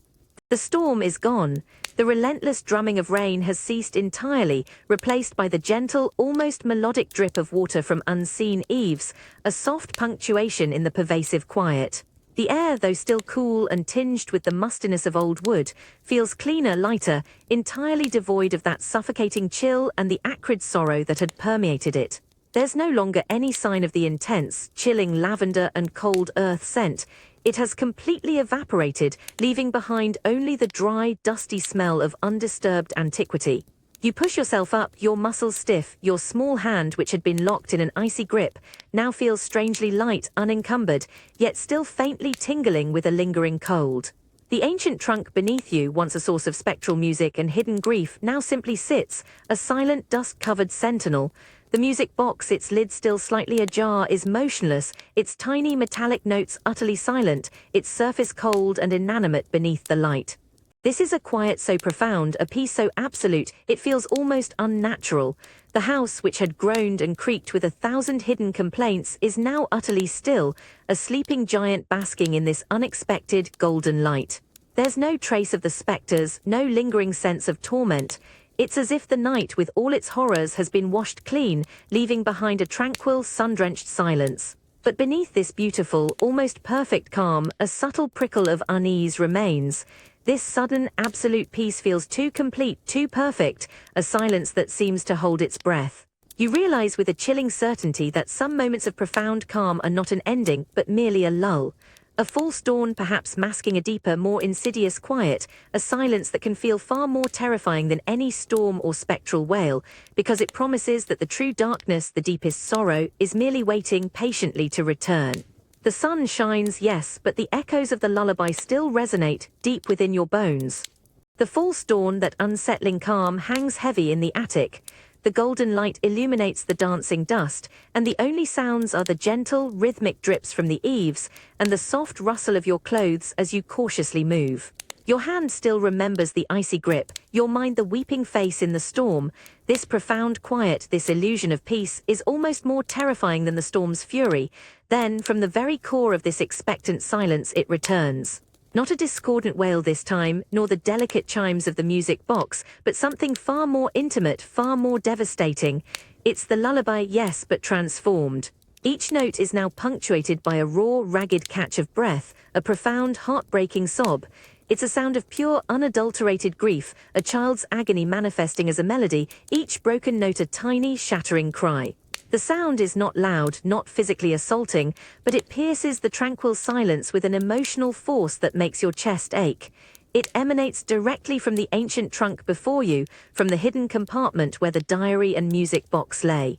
The storm is gone. The relentless drumming of rain has ceased entirely, replaced by the gentle, almost melodic drip of water from unseen eaves, a soft punctuation in the pervasive quiet. The air, though still cool and tinged with the mustiness of old wood, feels cleaner, lighter, entirely devoid of that suffocating chill and the acrid sorrow that had permeated it. There's no longer any sign of the intense, chilling lavender and cold earth scent. It has completely evaporated, leaving behind only the dry, dusty smell of undisturbed antiquity. You push yourself up, your muscles stiff, your small hand, which had been locked in an icy grip, now feels strangely light, unencumbered, yet still faintly tingling with a lingering cold. The ancient trunk beneath you, once a source of spectral music and hidden grief, now simply sits, a silent, dust-covered sentinel. The music box, its lid still slightly ajar, is motionless, its tiny metallic notes utterly silent, its surface cold and inanimate beneath the light. This is a quiet so profound, a peace so absolute, it feels almost unnatural. The house, which had groaned and creaked with 1,000 hidden complaints, is now utterly still, a sleeping giant basking in this unexpected, golden light. There's no trace of the spectres, no lingering sense of torment. It's as if the night, with all its horrors, has been washed clean, leaving behind a tranquil, sun-drenched silence. But beneath this beautiful, almost perfect calm, a subtle prickle of unease remains. This sudden, absolute peace feels too complete, too perfect, a silence that seems to hold its breath. You realize with a chilling certainty that some moments of profound calm are not an ending, but merely a lull. A false dawn, perhaps masking a deeper, more insidious quiet, a silence that can feel far more terrifying than any storm or spectral wail, because it promises that the true darkness, the deepest sorrow, is merely waiting patiently to return. The sun shines, yes, but the echoes of the lullaby still resonate deep within your bones. The false dawn, that unsettling calm, hangs heavy in the attic. The golden light illuminates the dancing dust, and the only sounds are the gentle, rhythmic drips from the eaves and the soft rustle of your clothes as you cautiously move. Your hand still remembers the icy grip, your mind the weeping face in the storm. This profound quiet, this illusion of peace, is almost more terrifying than the storm's fury. Then, from the very core of this expectant silence, it returns. Not a discordant wail this time, nor the delicate chimes of the music box, but something far more intimate, far more devastating. It's the lullaby, yes, but transformed. Each note is now punctuated by a raw, ragged catch of breath, a profound, heartbreaking sob. It's a sound of pure, unadulterated grief, a child's agony manifesting as a melody, each broken note a tiny, shattering cry. The sound is not loud, not physically assaulting, but it pierces the tranquil silence with an emotional force that makes your chest ache. It emanates directly from the ancient trunk before you, from the hidden compartment where the diary and music box lay.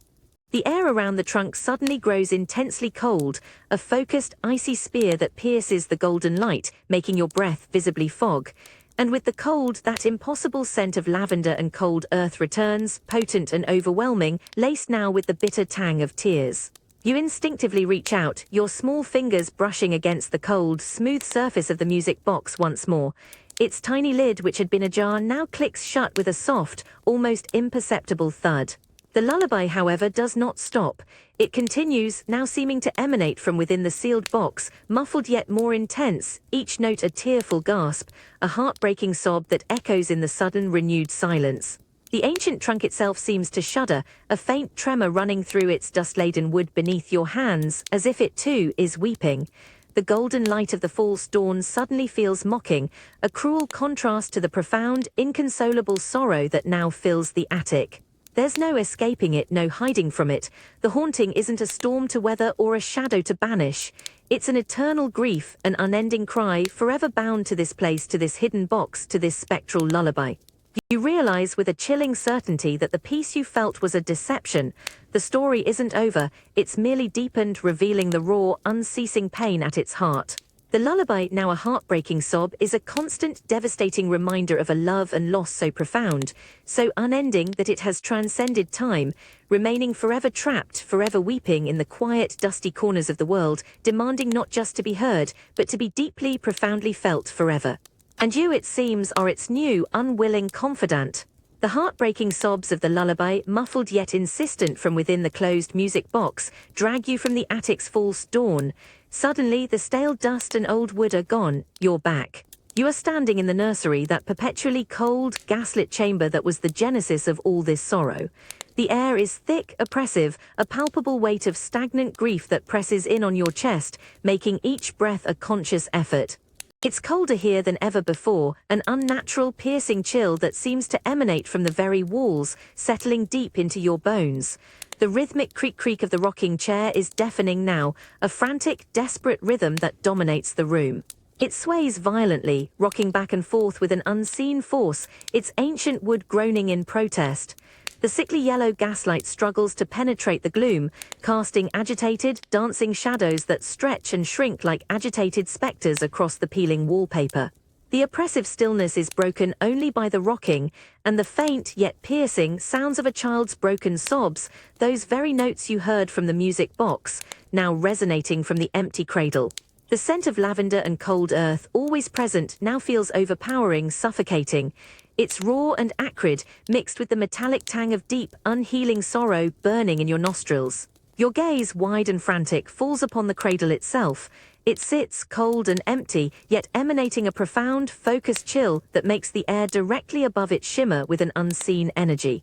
The air around the trunk suddenly grows intensely cold, a focused, icy spear that pierces the golden light, making your breath visibly fog. And with the cold, that impossible scent of lavender and cold earth returns, potent and overwhelming, laced now with the bitter tang of tears. You instinctively reach out, your small fingers brushing against the cold, smooth surface of the music box once more. Its tiny lid, which had been ajar, now clicks shut with a soft, almost imperceptible thud. The lullaby, however, does not stop. It continues, now seeming to emanate from within the sealed box, muffled yet more intense, each note a tearful gasp, a heartbreaking sob that echoes in the sudden renewed silence. The ancient trunk itself seems to shudder, a faint tremor running through its dust-laden wood beneath your hands, as if it too is weeping. The golden light of the false dawn suddenly feels mocking, a cruel contrast to the profound, inconsolable sorrow that now fills the attic. There's no escaping it, no hiding from it. The haunting isn't a storm to weather or a shadow to banish. It's an eternal grief, an unending cry, forever bound to this place, to this hidden box, to this spectral lullaby. You realize with a chilling certainty that the peace you felt was a deception. The story isn't over, it's merely deepened, revealing the raw, unceasing pain at its heart. The lullaby, now a heartbreaking sob, is a constant, devastating reminder of a love and loss so profound, so unending that it has transcended time, remaining forever trapped, forever weeping in the quiet, dusty corners of the world, demanding not just to be heard, but to be deeply, profoundly felt forever. And you, it seems, are its new, unwilling confidant. The heartbreaking sobs of the lullaby, muffled yet insistent from within the closed music box, drag you from the attic's false dawn. Suddenly, the stale dust and old wood are gone, you're back. You are standing in the nursery, that perpetually cold, gaslit chamber that was the genesis of all this sorrow. The air is thick, oppressive, a palpable weight of stagnant grief that presses in on your chest, making each breath a conscious effort. It's colder here than ever before, an unnatural, piercing chill that seems to emanate from the very walls, settling deep into your bones. The rhythmic creak-creak of the rocking chair is deafening now, a frantic, desperate rhythm that dominates the room. It sways violently, rocking back and forth with an unseen force, its ancient wood groaning in protest. The sickly yellow gaslight struggles to penetrate the gloom, casting agitated, dancing shadows that stretch and shrink like agitated specters across the peeling wallpaper. The oppressive stillness is broken only by the rocking, and the faint yet piercing sounds of a child's broken sobs, those very notes you heard from the music box, now resonating from the empty cradle. The scent of lavender and cold earth, always present, now feels overpowering, suffocating. It's raw and acrid, mixed with the metallic tang of deep, unhealing sorrow burning in your nostrils. Your gaze, wide and frantic, falls upon the cradle itself. It sits, cold and empty, yet emanating a profound, focused chill that makes the air directly above it shimmer with an unseen energy.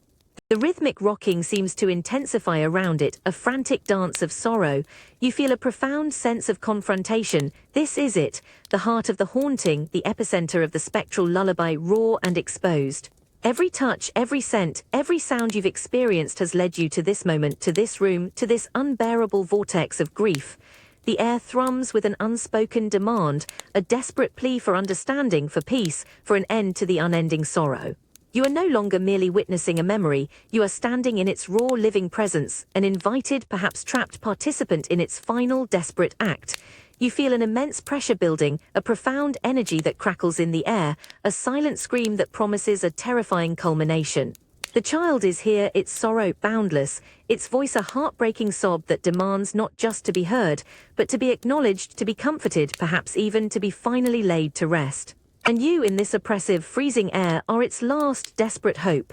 The rhythmic rocking seems to intensify around it, a frantic dance of sorrow. You feel a profound sense of confrontation. This is it, the heart of the haunting, the epicenter of the spectral lullaby, raw and exposed. Every touch, every scent, every sound you've experienced has led you to this moment, to this room, to this unbearable vortex of grief. The air thrums with an unspoken demand, a desperate plea for understanding, for peace, for an end to the unending sorrow. You are no longer merely witnessing a memory, you are standing in its raw living presence, an invited, perhaps trapped participant in its final desperate act. You feel an immense pressure building, a profound energy that crackles in the air, a silent scream that promises a terrifying culmination. The child is here, its sorrow boundless, its voice a heartbreaking sob that demands not just to be heard, but to be acknowledged, to be comforted, perhaps even to be finally laid to rest. And you, in this oppressive, freezing air, are its last, desperate hope.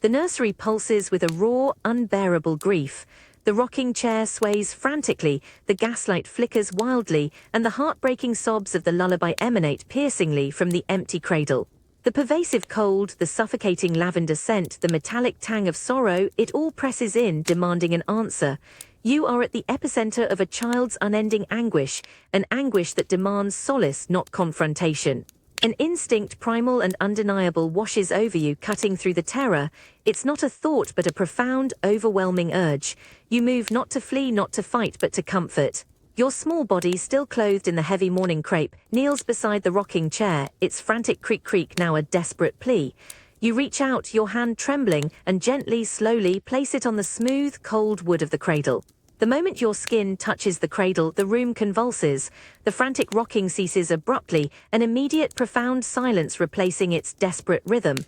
The nursery pulses with a raw, unbearable grief. The rocking chair sways frantically, the gaslight flickers wildly, and the heartbreaking sobs of the lullaby emanate piercingly from the empty cradle. The pervasive cold, the suffocating lavender scent, the metallic tang of sorrow, it all presses in, demanding an answer. You are at the epicenter of a child's unending anguish, an anguish that demands solace, not confrontation. An instinct, primal and undeniable, washes over you, cutting through the terror. It's not a thought, but a profound, overwhelming urge. You move not to flee, not to fight, but to comfort. Your small body, still clothed in the heavy morning crepe, kneels beside the rocking chair, its frantic creak-creak now a desperate plea. You reach out, your hand trembling, and gently, slowly place it on the smooth, cold wood of the cradle. The moment your skin touches the cradle, the room convulses. The frantic rocking ceases abruptly, an immediate profound silence replacing its desperate rhythm.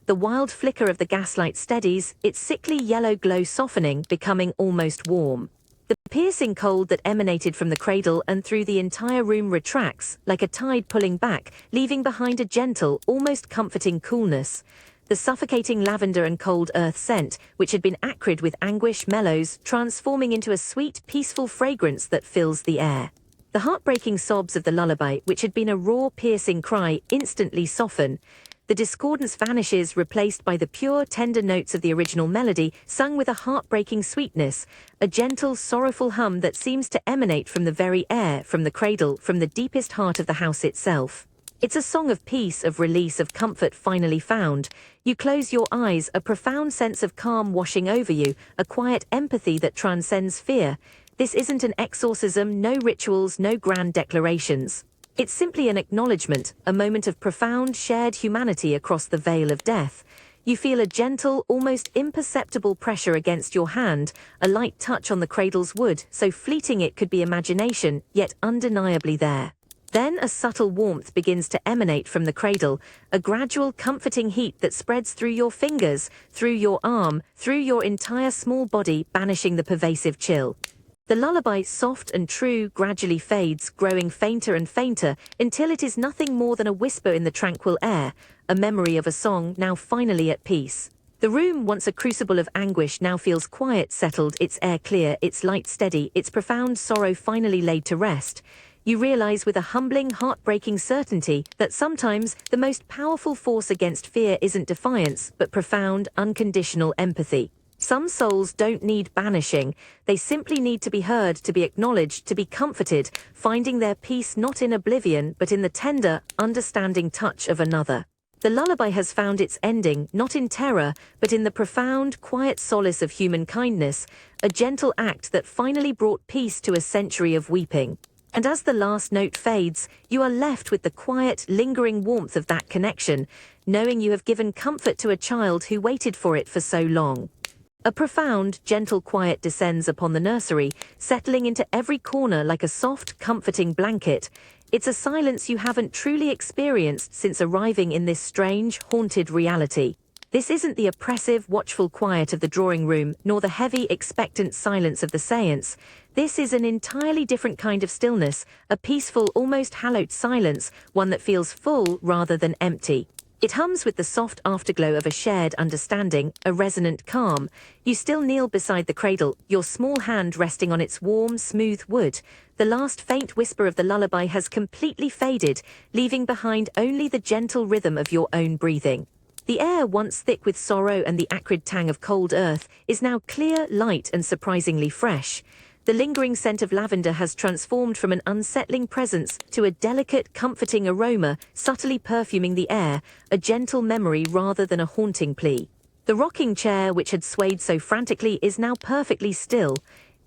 The wild flicker of the gaslight steadies, its sickly yellow glow softening, becoming almost warm. The piercing cold that emanated from the cradle and through the entire room retracts, like a tide pulling back, leaving behind a gentle, almost comforting coolness. The suffocating lavender and cold earth scent, which had been acrid with anguish, mellows, transforming into a sweet, peaceful fragrance that fills the air. The heartbreaking sobs of the lullaby, which had been a raw, piercing cry, instantly soften. The discordance vanishes, replaced by the pure, tender notes of the original melody, sung with a heartbreaking sweetness, a gentle, sorrowful hum that seems to emanate from the very air, from the cradle, from the deepest heart of the house itself. It's a song of peace, of release, of comfort finally found. You close your eyes, a profound sense of calm washing over you, a quiet empathy that transcends fear. This isn't an exorcism, no rituals, no grand declarations. It's simply an acknowledgement, a moment of profound shared humanity across the veil of death. You feel a gentle, almost imperceptible pressure against your hand, a light touch on the cradle's wood, so fleeting it could be imagination, yet undeniably there. Then a subtle warmth begins to emanate from the cradle, a gradual comforting heat that spreads through your fingers, through your arm, through your entire small body, banishing the pervasive chill. The lullaby, soft and true, gradually fades, growing fainter and fainter, until it is nothing more than a whisper in the tranquil air, a memory of a song now finally at peace. The room, once a crucible of anguish, now feels quiet, settled, its air clear, its light steady, its profound sorrow finally laid to rest. You realize with a humbling, heartbreaking certainty that sometimes the most powerful force against fear isn't defiance, but profound, unconditional empathy. Some souls don't need banishing, they simply need to be heard, to be acknowledged, to be comforted, finding their peace not in oblivion, but in the tender, understanding touch of another. The lullaby has found its ending, not in terror, but in the profound, quiet solace of human kindness, a gentle act that finally brought peace to a century of weeping. And as the last note fades, you are left with the quiet, lingering warmth of that connection, knowing you have given comfort to a child who waited for it for so long. A profound, gentle quiet descends upon the nursery, settling into every corner like a soft, comforting blanket. It's a silence you haven't truly experienced since arriving in this strange, haunted reality. This isn't the oppressive, watchful quiet of the drawing room, nor the heavy, expectant silence of the séance. This is an entirely different kind of stillness, a peaceful, almost hallowed silence, one that feels full rather than empty. It hums with the soft afterglow of a shared understanding, a resonant calm. You still kneel beside the cradle, your small hand resting on its warm, smooth wood. The last faint whisper of the lullaby has completely faded, leaving behind only the gentle rhythm of your own breathing. The air, once thick with sorrow and the acrid tang of cold earth, is now clear, light, and surprisingly fresh. The lingering scent of lavender has transformed from an unsettling presence to a delicate, comforting aroma, subtly perfuming the air, a gentle memory rather than a haunting plea. The rocking chair, which had swayed so frantically, is now perfectly still.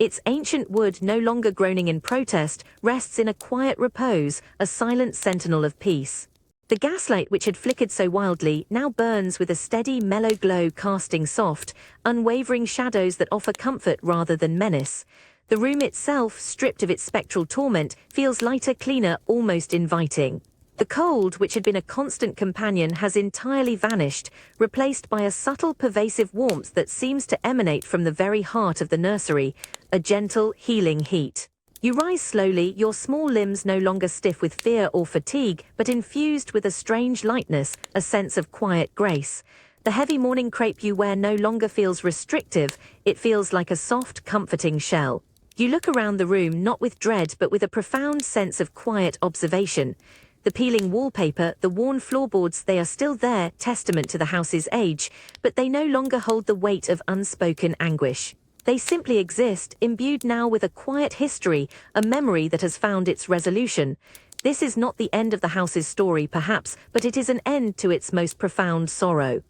Its ancient wood, no longer groaning in protest, rests in a quiet repose, a silent sentinel of peace. The gaslight, which had flickered so wildly, now burns with a steady, mellow glow, casting soft, unwavering shadows that offer comfort rather than menace. The room itself, stripped of its spectral torment, feels lighter, cleaner, almost inviting. The cold, which had been a constant companion, has entirely vanished, replaced by a subtle, pervasive warmth that seems to emanate from the very heart of the nursery, a gentle, healing heat. You rise slowly, your small limbs no longer stiff with fear or fatigue, but infused with a strange lightness, a sense of quiet grace. The heavy morning crepe you wear no longer feels restrictive, it feels like a soft, comforting shell. You look around the room not with dread but with a profound sense of quiet observation. The peeling wallpaper, the worn floorboards, they are still there, testament to the house's age, but they no longer hold the weight of unspoken anguish. They simply exist, imbued now with a quiet history, a memory that has found its resolution. This is not the end of the house's story, perhaps, but it is an end to its most profound sorrow.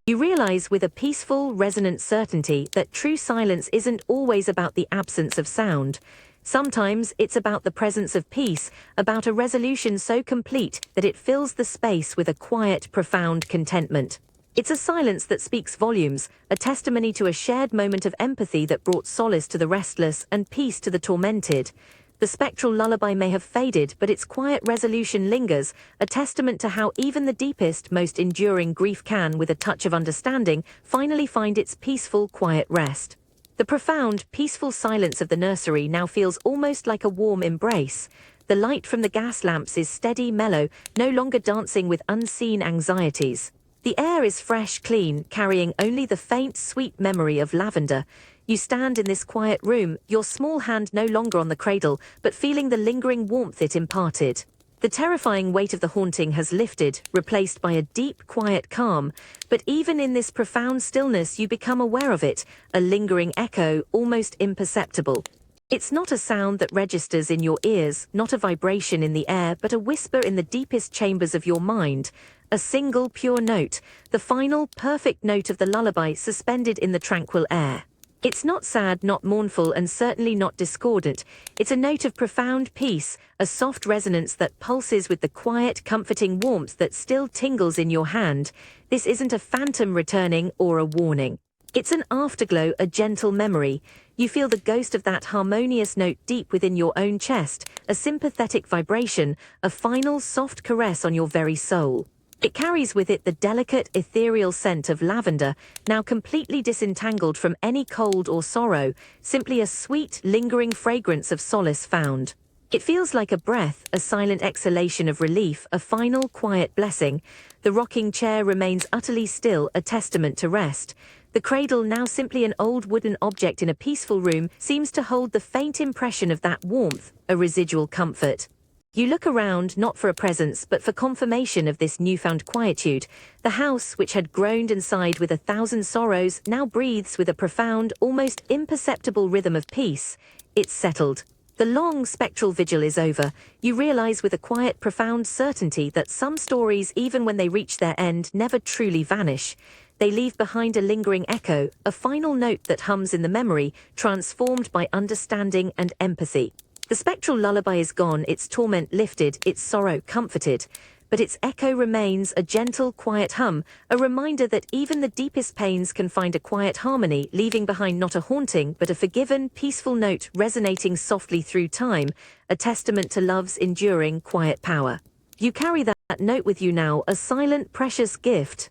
You realize with a peaceful, resonant certainty that true silence isn't always about the absence of sound. Sometimes it's about the presence of peace, about a resolution so complete that it fills the space with a quiet, profound contentment. It's a silence that speaks volumes, a testimony to a shared moment of empathy that brought solace to the restless and peace to the tormented. The spectral lullaby may have faded, but its quiet resolution lingers, a testament to how even the deepest, most enduring grief can, with a touch of understanding, finally find its peaceful, quiet rest. The profound, peaceful silence of the nursery now feels almost like a warm embrace. The light from the gas lamps is steady, mellow, no longer dancing with unseen anxieties. The air is fresh, clean, carrying only the faint, sweet memory of lavender. You stand in this quiet room, your small hand no longer on the cradle, but feeling the lingering warmth it imparted. The terrifying weight of the haunting has lifted, replaced by a deep, quiet calm. But even in this profound stillness, you become aware of it, a lingering echo, almost imperceptible. It's not a sound that registers in your ears, not a vibration in the air, but a whisper in the deepest chambers of your mind. A single pure note, the final perfect note of the lullaby suspended in the tranquil air. It's not sad, not mournful, and certainly not discordant. It's a note of profound peace, a soft resonance that pulses with the quiet, comforting warmth that still tingles in your hand. This isn't a phantom returning or a warning. It's an afterglow, a gentle memory. You feel the ghost of that harmonious note deep within your own chest, a sympathetic vibration, a final soft caress on your very soul. It carries with it the delicate, ethereal scent of lavender, now completely disentangled from any cold or sorrow, simply a sweet, lingering fragrance of solace found. It feels like a breath, a silent exhalation of relief, a final, quiet blessing. The rocking chair remains utterly still, a testament to rest. The cradle, now simply an old wooden object in a peaceful room, seems to hold the faint impression of that warmth, a residual comfort. You look around, not for a presence, but for confirmation of this newfound quietude. The house, which had groaned and sighed with 1,000 sorrows, now breathes with a profound, almost imperceptible rhythm of peace. It's settled. The long, spectral vigil is over. You realize with a quiet, profound certainty that some stories, even when they reach their end, never truly vanish. They leave behind a lingering echo, a final note that hums in the memory, transformed by understanding and empathy. The spectral lullaby is gone, its torment lifted, its sorrow comforted. But its echo remains, a gentle, quiet hum, a reminder that even the deepest pains can find a quiet harmony, leaving behind not a haunting, but a forgiven, peaceful note resonating softly through time, a testament to love's enduring, quiet power. You carry that note with you now, a silent, precious gift.